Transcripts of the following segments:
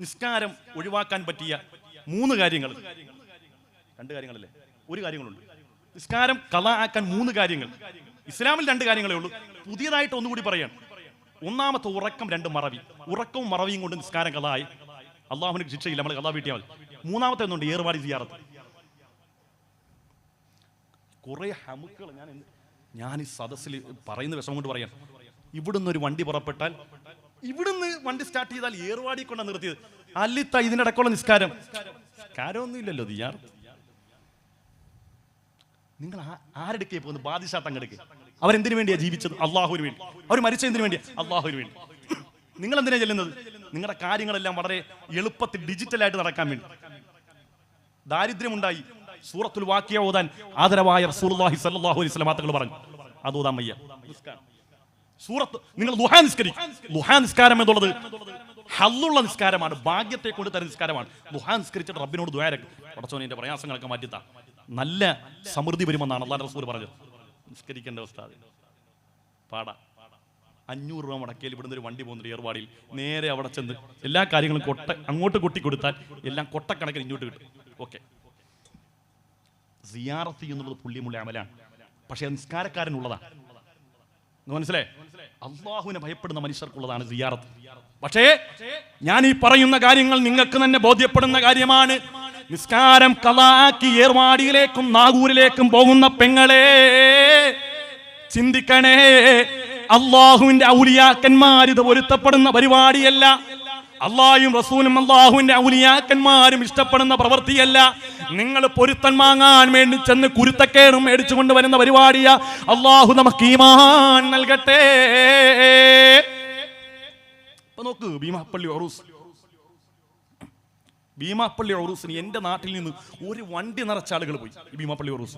നിസ്കാരം ഒഴിവാക്കാൻ പറ്റിയ 3 കാര്യങ്ങൾ, 2 കാര്യങ്ങളല്ലേ, 1 കാര്യങ്ങളുണ്ട്. നിസ്കാരം ഖളാ ആക്കാൻ 3 കാര്യങ്ങൾ. ഇസ്ലാമിൽ 2 കാര്യങ്ങളേ ഉള്ളൂ. പുതിയതായിട്ട് ഒന്നുകൂടി പറയാം. ഒന്നാമത്തെ ഉറക്കം, 2 മറവി. ഉറക്കവും മറവിയും കൊണ്ട് നിസ്കാരം ഖളാ ആയി, അള്ളാഹുവിന് ശിക്ഷയില്ല, നമ്മൾ ഖളാ വീട്ടിയാൽ മതി. മൂന്നാമത്തെ ഒന്നുണ്ട്, ഏർവാടി സിയാറത്ത്. കുറെ ഹമുക്കൾ ഞാൻ ഈ സദസ്സിൽ പറയുന്ന വിഷമം കൊണ്ട് പറയാം. ഇവിടുന്ന് ഒരു വണ്ടി പുറപ്പെട്ടാൽ, ഇവിടുന്ന് വണ്ടി സ്റ്റാർട്ട് ചെയ്താൽ ഏർവാടി കൊണ്ടാണ് നിർത്തിയത്. അല്ലിത്ത ഇതിനിടക്കുള്ള നിസ്കാരമൊന്നും ഇല്ലല്ലോ. സിയാറത്ത് നിങ്ങൾ ആരെടുക്കേ പോകുന്നത്? ബാദിഷാ തങ്ങെടുക്കേ. അവരെന്തിനു വേണ്ടിയാ ജീവിച്ചത്? അള്ളാഹുവിന് വേണ്ടി. അവർ മരിച്ച എന്തിനു വേണ്ടിയാ? അള്ളാഹുവിന് വേണ്ടി. നിങ്ങൾ എന്തിനാ ചെല്ലുന്നത്? നിങ്ങളുടെ കാര്യങ്ങളെല്ലാം വളരെ എളുപ്പത്തിൽ ഡിജിറ്റലായിട്ട് നടക്കാൻ വേണ്ടി. ദാരിദ്ര്യമുണ്ടായി, സൂറത്തുൽ വാഖിയ ഓതാൻ ആദരവായ റസൂലുള്ളാഹി സ്വല്ലല്ലാഹു അലൈഹി വസല്ലം തങ്ങൾ പറഞ്ഞു, അത് ഓതാൻ വയ്യ. സൂറത്ത് നിങ്ങൾ ദുഹാ നിസ്കരിക്കും. ദുഹാ നിസ്കാരം എന്നുള്ളത് ഹല്ലുള്ള നിസ്കാരമാണ്, ഭാഗ്യത്തെ കൊണ്ട് തരുന്ന നിസ്കാരമാണ്. ദുഹാ നിസ്കരിച്ചിട്ട് റബ്ബിനോട് ദുആ ചെയ്യ്, പടച്ചോനെ എൻ്റെ പ്രയാസങ്ങളൊക്കെ മാറ്റിത്താ, നല്ല സമൃദ്ധി വരുമെന്നാണ് അല്ലാഹു റസൂൽ പറഞ്ഞത്. നിസ്കരിക്കേണ്ട അവസ്ഥ പാടാ. 500 രൂപ മുടക്കിയാൽ ഇവിടുന്ന് ഒരു വണ്ടി പോകുന്നുണ്ട് ഏർവാടിയിൽ. നേരെ അവിടെ ചെന്ന് എല്ലാ കാര്യങ്ങളും അങ്ങോട്ട് കൊട്ടി കൊടുത്താൽ എല്ലാം കൊട്ടക്കണക്കിന് ഇങ്ങോട്ട് കിട്ടും. ഓക്കെ, സിയാറത്ത് എന്നുള്ളത് പുള്ളിമുള്ള അമലാണ്. പക്ഷെ നിസ്കാരക്കാരനുള്ളതാണ്. മനസ്സിലായി? അള്ളാഹുവിനെ ഭയപ്പെടുന്ന മനുഷ്യർക്കുള്ളതാണ് സിയാറത്ത്. പക്ഷേ ഞാൻ ഈ പറയുന്ന കാര്യങ്ങൾ നിങ്ങൾക്ക് തന്നെ ബോധ്യപ്പെടുന്ന കാര്യമാണ്. നിസ്കാരം ഖളാക്കി ഏർവാടിയിലേക്കും നാഗൂരിലേക്കും പോകുന്ന പെങ്ങളെ ചിന്തിക്കണേ. അള്ളാഹുവിന്റെ ഔലിയാക്കന്മാരിത് പൊരുത്തപ്പെടുന്ന പരിപാടിയല്ല. അള്ളാഹും റസൂലും അള്ളാഹുവിന്റെ ഔലിയാക്കന്മാരും ഇഷ്ടപ്പെടുന്ന പ്രവൃത്തിയല്ല. നിങ്ങൾ പൊരുത്തൻ വാങ്ങാൻ വേണ്ടി ചെന്ന് കുരുത്തക്കേടും മേടിച്ചു കൊണ്ടുവരുന്ന പരിപാടിയാ. അള്ളാഹു നമുക്ക് ഈമാൻ നൽകട്ടെ. ഇപ്പൊ നോക്ക്, ഭീമാപ്പള്ളി ഉറൂസിന് എന്റെ നാട്ടിൽ നിന്ന് ഒരു വണ്ടി നിറച്ച ആളുകൾ പോയി. ഭീമാപ്പള്ളി ഉറൂസ്,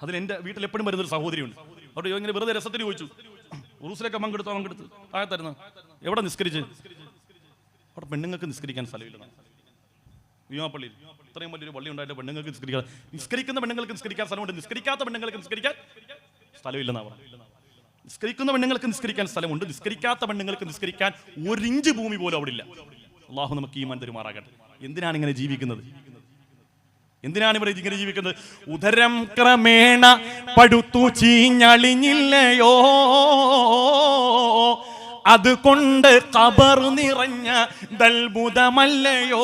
അതിൽ എന്റെ വീട്ടിൽ എപ്പോഴും വരുന്നൊരു സഹോദരിയുണ്ട്. അവിടെ ഇങ്ങനെ വെറുതെ രസത്തിന് ചോദിച്ചു, ഉറൂസിലൊക്കെ പങ്കെടുത്ത് താഴത്തായിരുന്നു, എവിടെ നിസ്കരിച്ച്? അവിടെ പെണ്ണുങ്ങൾക്ക് നിസ്കരിക്കാൻ സ്ഥലമില്ല. ഭീമാപ്പള്ളിയിൽ ഇത്രയും വലിയൊരു പള്ളി ഉണ്ടായിട്ട് പെണ്ണുങ്ങൾക്ക് നിസ്കരിക്കുന്ന പെണ്ണുങ്ങൾക്ക് നിസ്കരിക്കാൻ സ്ഥലമുണ്ട്, നിസ്കരിക്കാത്ത പെണ്ണുങ്ങൾക്ക് നിസ്കരിക്കാൻ സ്ഥലമില്ലെന്നാ പറഞ്ഞത്. നിസ്കരിക്കുന്ന പെണ്ണുങ്ങൾക്ക് നിസ്കരിക്കാൻ സ്ഥലമുണ്ട്, നിസ്കരിക്കാത്ത പെണ്ണുങ്ങൾക്ക് നിസ്കരിക്കാൻ 1 ഇഞ്ച് ഭൂമി പോലും അവിടെ ഇല്ല. അള്ളാഹു നമുക്ക് ഈമാൻ തരുമാറാകട്ടെ. എന്തിനാണ് ഇങ്ങനെ ജീവിക്കുന്നത്? എന്തിനാണ് ഇവർ ഇങ്ങനെ ജീവിക്കുന്നത്? ഉദരം ക്രമേണ പടുത്തു ചീഞ്ഞളിഞ്ഞില്ലയോ, അതുകൊണ്ട് ഖബർ നിറഞ്ഞ ദൽബുദമല്ലയോ.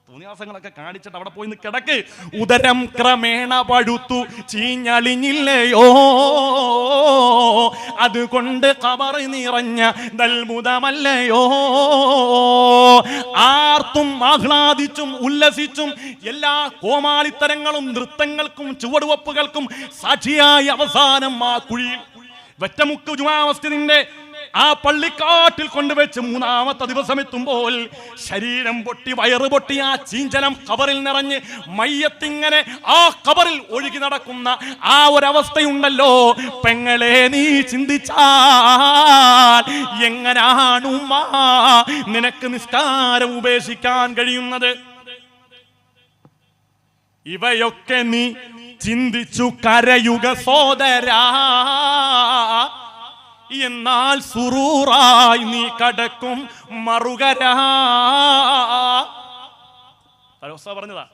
തോന്നിയാസങ്ങളൊക്കെ കാണിച്ചിട്ട് അവിടെ പോയി കിടക്ക്. ഉദരം ക്രമേണ പടുത്തു ചീഞ്ഞളിഞ്ഞില്ലയോ, അതുകൊണ്ട് ഖബർ നിറഞ്ഞ ദൽബുദമല്ലയോ. ആർത്തും ആഹ്ലാദിച്ചും ഉല്ലസിച്ചും എല്ലാ കോമാളിത്തരങ്ങളും നൃത്തങ്ങൾക്കും ചുവടുവപ്പുകൾക്കും സാക്ഷിയായി അവസാനം ആ കുഴിയിൽ വെറ്റമുക്ക് ജുമാ മസ്ജിദിന്റെ ആ പള്ളിക്കാട്ടിൽ കൊണ്ടുവച്ച് 3ാമത്തെ ദിവസം എത്തുമ്പോൾ ശരീരം പൊട്ടി വയറ് പൊട്ടി ആ ചീഞ്ചലം ഖബറിൽ നിറഞ്ഞ് മയ്യത്തിങ്ങനെ ആ ഖബറിൽ ഒഴുകി നടക്കുന്ന ആ ഒരവസ്ഥയുണ്ടല്ലോ പെങ്ങളെ, നീ ചിന്തിച്ചാൽ എങ്ങനാണ് ഉമ്മാ നിനക്ക് നിസ്കാരം ഉപേക്ഷിക്കാൻ കഴിയുന്നത്? ഇവയൊക്കെ നീ ചിന്തിച്ചു കരയുക സോദരാ, എന്നാൽ സുറൂറായി നീ കടക്കും മറുകരാ. പറഞ്ഞതാ,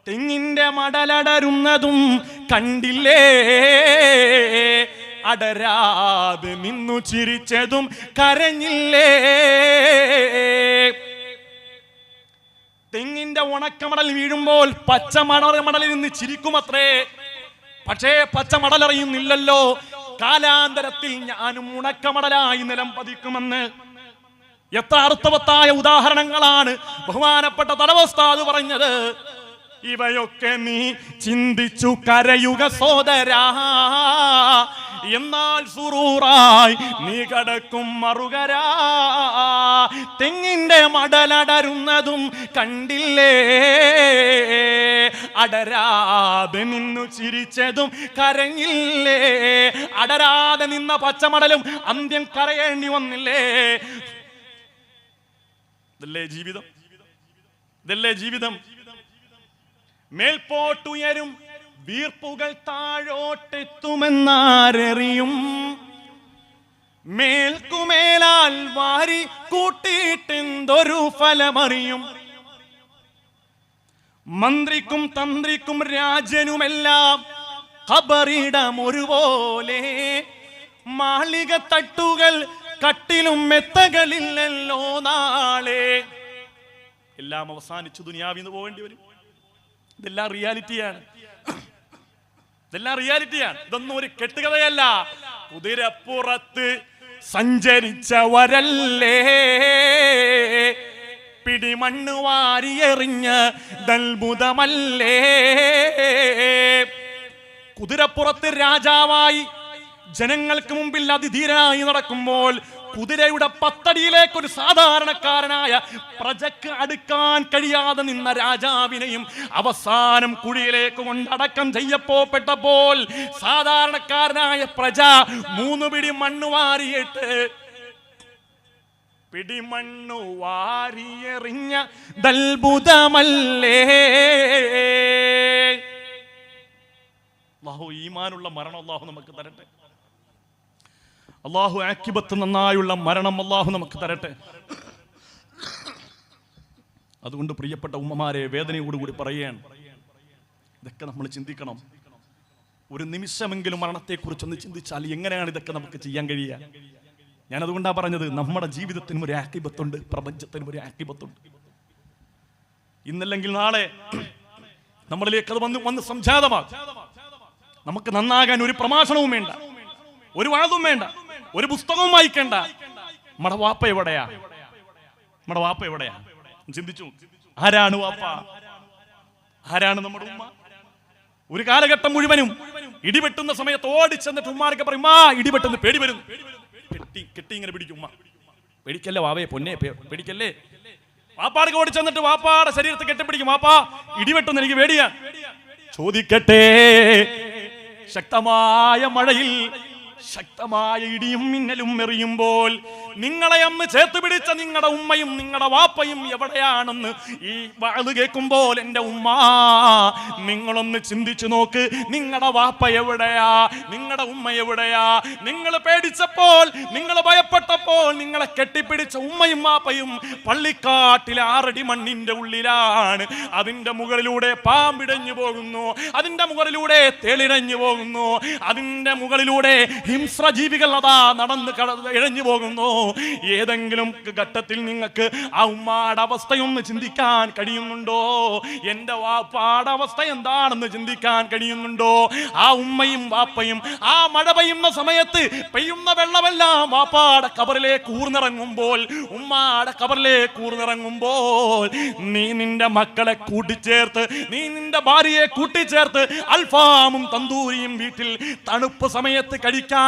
തെങ്ങിന്റെ മടലടരുന്നതും കണ്ടില്ലേ, അടരാതെ നിന്നു ചിരിച്ചതും കരഞ്ഞില്ലേ. തെങ്ങിന്റെ ഉണക്കമടൽ വീഴുമ്പോൾ പച്ചമടലിൽ നിന്ന് ചിരിക്കുമത്രേ. പക്ഷേ പച്ചമടലറിയുന്നില്ലല്ലോ കാലാന്തരത്തിൽ ഞാനും ഉണക്കമടലായി നിലം പതിക്കുമെന്ന്. എത്ര അർത്ഥവത്തായ ഉദാഹരണങ്ങളാണ് ബഹുമാനപ്പെട്ട തടവസ്ഥാത് പറഞ്ഞത്. ഇവയൊക്കെ നീ ചിന്തിച്ചു കരയുക സോദരാ, എന്നാൽ സുറൂറായി നീ കടക്കും മറുകരാ. തെങ്ങിന്റെ മടലടരുന്നതും കണ്ടില്ലേ, അടരാതെ നിന്നു ചിരിച്ചതും കരഞ്ഞില്ലേ. അടരാതെ നിന്ന പച്ചമടലും അന്ത്യം കരയേണ്ടി വന്നില്ലേ. ഇതല്ലേ ജീവിതം? ഇതല്ലേ ജീവിതം? മേൽപോട്ടുയരും വീർപ്പുകൾ താഴോട്ടെത്തുമെന്നാരറിയും, മേൽക്കുമേലാൽ വാരി കൂട്ടിയിട്ടെന്തൊരു ഫലമറിയും. മന്ത്രിക്കും തന്ത്രിക്കും രാജനുമെല്ലാം ഖബറിടം ഒരുപോലെ. മാളിക തട്ടുകൾ കട്ടിലും മെത്തകളില്ലല്ലോ നാളെ. എല്ലാം അവസാനിച്ചു ദുനിയാവിന്ന് പോകേണ്ടി വരും. ഇതെല്ലാം റിയാലിറ്റിയാണ്, ഇതെല്ലാം റിയാലിറ്റിയാണ്. ഇതൊന്നും ഒരു കെട്ടുകഥയല്ല. കുതിരപ്പുറത്ത് സഞ്ചരിച്ചവരല്ലേ പിടിമണ്ണ് വാരിയെറിഞ്ഞ ദൽബുദമല്ലേ. കുതിരപ്പുറത്ത് രാജാവായി ജനങ്ങൾക്ക് മുമ്പിൽ അതിധീരനായി നടക്കുമ്പോൾ കുതിരയുടെ പത്തടിയിലേക്ക് ഒരു സാധാരണക്കാരനായ പ്രജക്ക് അടുക്കാൻ കഴിയാതെ നിന്ന രാജാവിനെയും അവസാനം കുഴിയിലേക്ക് കൊണ്ടടക്കം ചെയ്യപ്പെട്ടപ്പോൾ സാധാരണക്കാരനായ പ്രജ 3 പിടി മണ്ണ് വാരിയിട്ട് പിടിമണ്ണു വാരിയെറിഞ്ഞ ദൽബുദമല്ലേ. അല്ലാഹു ഈമാനുള്ള മരണം അല്ലാഹു നമുക്ക് തരട്ടെ. അല്ലാഹു ആഖിബത്ത് നന്നായുള്ള മരണം അല്ലാഹു നമുക്ക് തരട്ടെ. അതുകൊണ്ട് പ്രിയപ്പെട്ട ഉമ്മമാരെ വേദനയോടുകൂടി പറയുകയാണ്, ഇതൊക്കെ നമ്മൾ ചിന്തിക്കണം. ഒരു നിമിഷമെങ്കിലും മരണത്തെക്കുറിച്ചൊന്ന് ചിന്തിച്ചാൽ എങ്ങനെയാണ് ഇതൊക്കെ നമുക്ക് ചെയ്യാൻ കഴിയുക? ഞാൻ അതുകൊണ്ടാണ് പറഞ്ഞത്, നമ്മുടെ ജീവിതത്തിനും ഒരു ആഖിബത്തുണ്ട്, പ്രപഞ്ചത്തിനും ഒരു ആഖിബത്തുണ്ട്. ഇന്നല്ലെങ്കിൽ നാളെ നമ്മളിലേക്ക് അത് വന്ന് സംജാതമാകും. നമുക്ക് നന്നാകാൻ ഒരു പ്രഭാഷണവും വേണ്ട, ഒരു വാഴതും വേണ്ട, ഒരു പുസ്തകവും വായിക്കേണ്ട. നമ്മുടെ വാപ്പ എവിടെയാ? നമ്മുടെ വാപ്പ എവിടെയാ? ചിന്തിച്ചു, ആരാണ് വാപ്പ? ആരാണ് നമ്മുടെ ഉമ്മ? ഒരു കാലഘട്ടം മുഴുവനും ഇടിവെട്ടുന്ന സമയത്ത് ഓടിച്ചെന്നിട്ട് ഉമ്മാരൊക്കെ പറയും, ആ ഇടിവെട്ടുന്ന പേടി വരും. കെട്ടി ഇങ്ങനെ പിടിക്കും. ഉമ്മ പേടിക്കല്ലേ വാവയെ, പൊന്നെ പേടിക്കല്ലേ. വാപ്പാടൊക്കെ ഓടിച്ചെന്നിട്ട് വാപ്പാടെ ശരീരത്തെ കെട്ടിപ്പിടിക്കും. വാപ്പാ ഇടിവെട്ടുന്ന എനിക്ക് പേടിയാ. ചോദിക്കട്ടെ, ശക്തമായ മഴയിൽ ശക്തമായ ഇടിയും മിന്നലും എറിയുമ്പോൾ നിങ്ങളെ അന്ന് ചേർത്ത് പിടിച്ച നിങ്ങളുടെ ഉമ്മയും നിങ്ങളുടെ വാപ്പയും എവിടെയാണെന്ന് ഈ വാഴ് കേൾക്കുമ്പോൾ എൻ്റെ ഉമ്മ നിങ്ങളൊന്ന് ചിന്തിച്ചു നോക്ക്. നിങ്ങളുടെ വാപ്പ എവിടെയാ? നിങ്ങളുടെ ഉമ്മ എവിടെയാ? നിങ്ങൾ പേടിച്ചപ്പോൾ, നിങ്ങൾ ഭയപ്പെട്ടപ്പോൾ നിങ്ങളെ കെട്ടിപ്പിടിച്ച ഉമ്മയും വാപ്പയും പള്ളിക്കാട്ടിലെ 6 അടി മണ്ണിന്റെ ഉള്ളിലാണ്. അതിന്റെ മുകളിലൂടെ പാമ്പിടഞ്ഞു പോകുന്നു, അതിന്റെ മുകളിലൂടെ തേളിടഞ്ഞു പോകുന്നു, അതിന്റെ മുകളിലൂടെ ഹിംസ്ര ജീവികൾ അതാ നടന്ന് ഇഴഞ്ഞു പോകുന്നു. ഏതെങ്കിലും ഘട്ടത്തിൽ നിങ്ങൾക്ക് ആ ഉമ്മാടെ അവസ്ഥയൊന്ന് ചിന്തിക്കാൻ കഴിയുന്നുണ്ടോ? എന്റെ വാപ്പാടെ അവസ്ഥ എന്താണെന്ന് ചിന്തിക്കാൻ കഴിയുന്നുണ്ടോ? ആ ഉമ്മയും വാപ്പയും ആ മഴ പെയ്യുന്ന സമയത്ത് പെയ്യുന്ന വെള്ളമെല്ലാം വാപ്പാടെ കബറിലേക്ക് ഊർന്നിറങ്ങുമ്പോൾ, ഉമ്മാടെ കബറിലേക്ക് ഊർന്നിറങ്ങുമ്പോൾ നീ നിന്റെ മക്കളെ കൂട്ടിച്ചേർത്ത്, നീ നിന്റെ ഭാര്യയെ കൂട്ടിച്ചേർത്ത് അൽഫാമും തന്തൂരിയും വീട്ടിൽ തണുപ്പ് സമയത്ത് കഴിക്കാൻ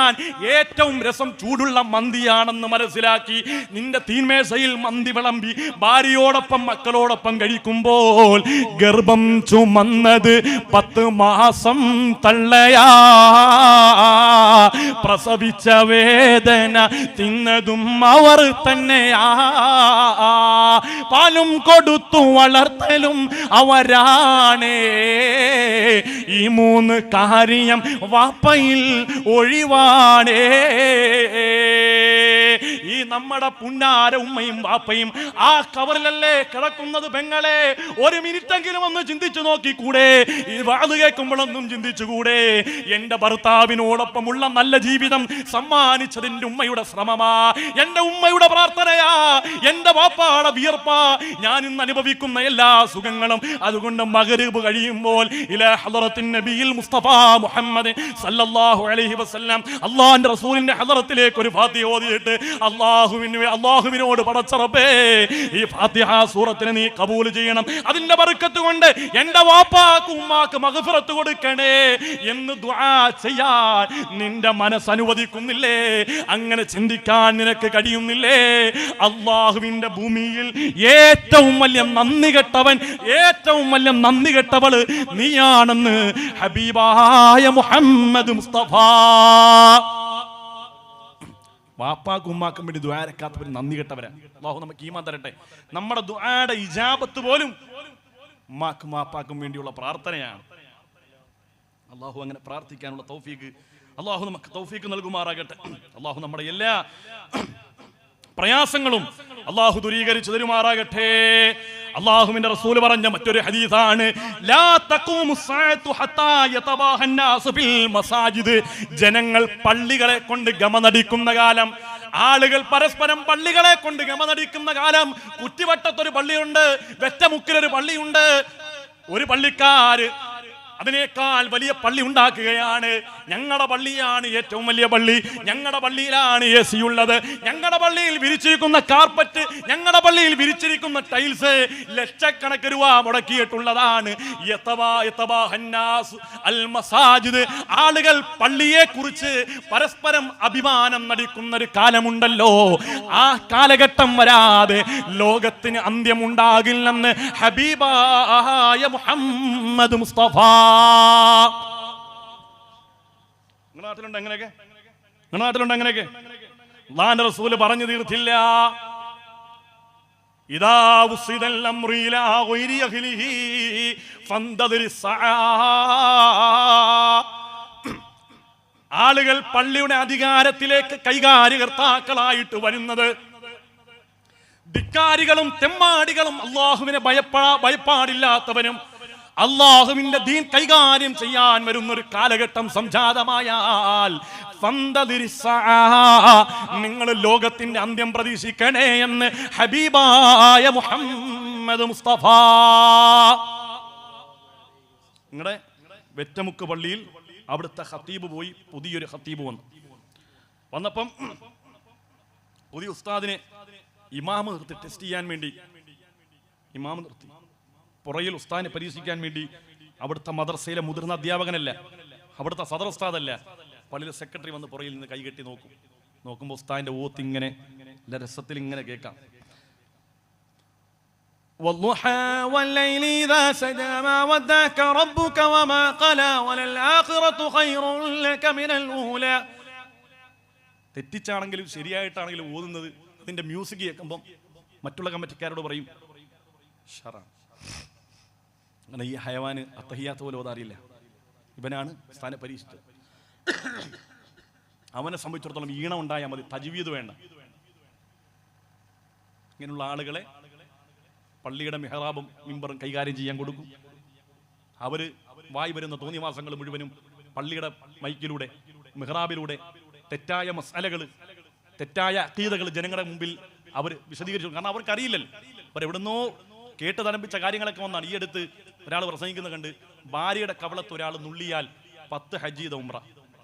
ഏറ്റവും രസം ചൂടുള്ള മന്തിയാണെന്ന് മനസ്സിലാക്കി നിന്റെ തീന്മേശയിൽ മന്തി വിളമ്പി ഭാര്യയോടൊപ്പം മക്കളോടൊപ്പം കഴിക്കുമ്പോൾ ഗർഭം ചുമന്നത് 10 മാസം തള്ളയാ, പ്രസവിച്ച വേദന തിന്നതും അവർ തന്നെയാ, പാലും കൊടുത്തു വളർത്തലും അവരാണേ. ഈ 3 കാര്യം വാപ്പയിൽ ഒഴിവാണേ. ഈ നമ്മുടെ പുന്നാര ഉമ്മയും വാപ്പയും ആ കവറിലല്ലേ കിടക്കുന്നത് പെങ്ങളെ? ഒരു മിനിറ്റെങ്കിലും ഒന്ന് ചിന്തിച്ചു നോക്കിക്കൂടെ? ഈ വാത് കേൾക്കുമ്പോഴൊന്നും ചിന്തിച്ചുകൂടെ? എന്റെ ഭർത്താവിനോടൊപ്പമുള്ള നല്ല ജീവിതം സമ്മാനിച്ചതിന്റെ ഉമ്മയുടെ ശ്രമമാ, എന്റെ ഉമ്മയുടെ പ്രാർത്ഥനയാ, എന്റെ വാപ്പാടെ വിയർപ്പാ ഞാൻ ഇന്ന് അനുഭവിക്കുന്ന എല്ലാ സുഖങ്ങളും. അതുകൊണ്ട് മഗ്രിബ് കഴിയുമ്പോൾ ഇലാ ഹളറത്തിൻ നബിയിൽ മുസ്തഫ മുഹമ്മദ് സല്ലല്ലാഹു അലൈഹി വസല്ലം അല്ലാഹുവിന്റെ റസൂലിന്റെ ഹളറത്തിലേക്ക് ഒരു ഫാത്തിഹ ഓതിയിട്ട് അല്ലാഹുവിനോട് പടച്ച റബ്ബേ ഈ ഫാത്തിഹ സൂറത്തിനെ നീ കബൂൽ ചെയ്യണം, അതിന്റെ ബർക്കത്ത് കൊണ്ട് എന്റെ വാപ്പാക്ക് ഉമ്മാക്ക് മഗ്ഫിറത്ത് കൊടുക്കണേ എന്ന് ദുആ ചെയ്യാൻ നിന്റെ മനസ്സ് അനുവദിക്കുന്നില്ലേ? അങ്ങനെ ചിന്തിക്കാൻ നിനക്ക് കഴിയുന്നില്ലേ? അല്ലാഹുവിന്റെ ഭൂമിയിൽ ഏറ്റവും വലിയ നന്ദി കെട്ടവൻ, ഏറ്റവും വലിയ നന്ദി കെട്ടവള് നീയാണെന്ന് ഹബീബായ മുഹമ്മദ് മുസ്തഫ. വാപ്പാക്കും ഉമ്മാക്കും വേണ്ടി ദുആരക്കാത്തവർ നന്ദി കെട്ടവരാ. അല്ലാഹു നമുക്ക് ഈമാൻ തരട്ടെ. നമ്മുടെ ദുആയുടെ ഇജാബത്ത് പോലും ഉമ്മാക്കും വാപ്പാക്കും വേണ്ടിയുള്ള പ്രാർത്ഥനയാണ്. അല്ലാഹു അങ്ങനെ പ്രാർത്ഥിക്കാനുള്ള തൗഫീഖ് അല്ലാഹു നമുക്ക് തൗഫീഖ് നൽകുമാറാകട്ടെ. അല്ലാഹു നമ്മുടെ എല്ലാ പ്രയാസങ്ങളും അള്ളാഹു ദൂരീകരിച്ചു തരുമാറാകട്ടെ. അള്ളാഹുവിന്റെ റസൂൽ പറഞ്ഞ മറ്റൊരു ഹദീസാണ്, ലാ തഖൂമു സ്സഅതു ഹത്താ യതബാഹൻ നാസു ഫിൽ മസാജിദ്. ജനങ്ങൾ പള്ളികളെ കൊണ്ട് ഗമനടിക്കുന്ന കാലം, ആളുകൾ പരസ്പരം പള്ളികളെ കൊണ്ട് ഗമനടിക്കുന്ന കാലം. കുറ്റിവട്ടത്തൊരു പള്ളിയുണ്ട്, വെറ്റമുക്കിലൊരു പള്ളിയുണ്ട്. ഒരു പള്ളിക്കാര് അതിനേക്കാൾ വലിയ പള്ളി ഉണ്ടാക്കുകയാണ്. ഞങ്ങളുടെ പള്ളിയാണ് ഏറ്റവും വലിയ പള്ളി, ഞങ്ങളുടെ പള്ളിയിലാണ് AC ഉള്ളത്, ഞങ്ങളുടെ പള്ളിയിൽ വിരിച്ചിരിക്കുന്ന കാർപ്പറ്റ്, ഞങ്ങളുടെ പള്ളിയിൽ വിരിച്ചിരിക്കുന്ന ടൈൽസ് ലക്ഷക്കണക്കിന് രൂപ മുടക്കിയിട്ടുള്ളതാണ്. ആളുകൾ പള്ളിയെ കുറിച്ച് പരസ്പരം അഭിമാനം നടിക്കുന്ന ഒരു കാലമുണ്ടല്ലോ, ആ കാലഘട്ടം വരാതെ ലോകത്തിന് അന്ത്യമുണ്ടാകില്ലെന്ന് ഹബീബായ മുഹമ്മദ് മുസ്തഫ. നിങ്ങളുടെ നാട്ടിലുണ്ട് എങ്ങനെയൊക്കെ? നിങ്ങളുടെ നാട്ടിലുണ്ട് എങ്ങനെയൊക്കെ? അല്ലാഹുവിന്റെ റസൂൽ പറഞ്ഞു തീർത്തില്ല. ഇദാ ഉസിദൽ അംറു ഇലാ ഗൈരി അഹ്ലിഹി ഫന്തദിർ സആ. ആളുകൾ പള്ളിയുടെ അധികാരത്തിലേക്ക് കൈകാര്യകർത്താക്കളായിട്ട് വരുന്നത് ധിക്കാരികളും തെമ്മാടികളും അല്ലാഹുവിനെ ഭയപ്പാടില്ലാത്തവനും അള്ളാഹുവിന്റെ ദീൻ കൈകാര്യം ചെയ്യാൻ വരുന്നൊരു കാലഘട്ടം സംജാതമായാൽ നിങ്ങൾ ലോകത്തിന്റെ അന്ത്യം പ്രതീക്ഷിക്കണേ എന്ന് ഹബീബായ മുഹമ്മദ് മുസ്തഫ. നിങ്ങളുടെ വെറ്റമുക്ക് പള്ളിയിൽ അവിടുത്തെ ഖത്തീബ് പോയി, പുതിയൊരു ഖത്തീബ് വന്നപ്പം പുതിയ ഉസ്താദിനെ ഇമാമ് നിർത്തി ടെസ്റ്റ് ചെയ്യാൻ വേണ്ടി ഇമാമ് നിർത്തി. പുറയിൽ ഉസ്താദിനെ പരീക്ഷിക്കാൻ വേണ്ടി അവിടുത്തെ മദ്രസയിലെ മുതിർന്ന അധ്യാപകനല്ല, അവിടുത്തെ സദർ ഉസ്താദല്ല, പള്ളിയിലെ സെക്രട്ടറി വന്ന് പുറയിൽ നിന്ന് കൈകെട്ടി നോക്കുമ്പോൾ ഉസ്താദിന്റെ ഓത്ത് ഇങ്ങനെ രസത്തിൽ ഇങ്ങനെ കേൾക്കാം. തെറ്റിച്ചാണെങ്കിലും ശരിയായിട്ടാണെങ്കിലും ഓതുന്നത് അതിന്റെ മ്യൂസിക് കേൾക്കുമ്പോൾ മറ്റുള്ള കമ്മിറ്റിക്കാരോട് പറയും ഷറാണ്. അങ്ങനെ ഈ ഹയവാന് അത്തഹിയാത്ത് പോലെ ഓതാറിയില്ല. ഇവനാണ് സ്ഥാനം പരീക്ഷിച്ചത്. അവനെ സംബന്ധിച്ചിടത്തോളം ഈണം ഉണ്ടായാൽ മതി, തജ്വീദ് വേണ്ട. ഇങ്ങനെയുള്ള ആളുകളെ പള്ളിയുടെ മിഹ്റാബും മിമ്പറും കൈകാര്യം ചെയ്യാൻ കൊടുക്കും. അവര് വായി വരുന്ന തോന്നിവാസങ്ങൾ മുഴുവനും പള്ളിയുടെ മൈക്കിലൂടെ മിഹ്റാബിലൂടെ തെറ്റായ മസാലകൾ, തെറ്റായ അഖീദകൾ ജനങ്ങളുടെ മുമ്പിൽ അവർ വിശദീകരിച്ചു. കാരണം അവർക്കറിയില്ലല്ലോ, അവരെവിടുന്നോ കേട്ട് തലമ്പിച്ച കാര്യങ്ങളൊക്കെ വന്നാണ്. ഈ അടുത്ത് ഒരാൾ പ്രസംഗിക്കുന്നത് കണ്ട് ഭാര്യയുടെ കവളത്ത് ഒരാൾ നുള്ളിയാൽ 10 ഹജ്ജ് ചെയ്ത ഉംറ.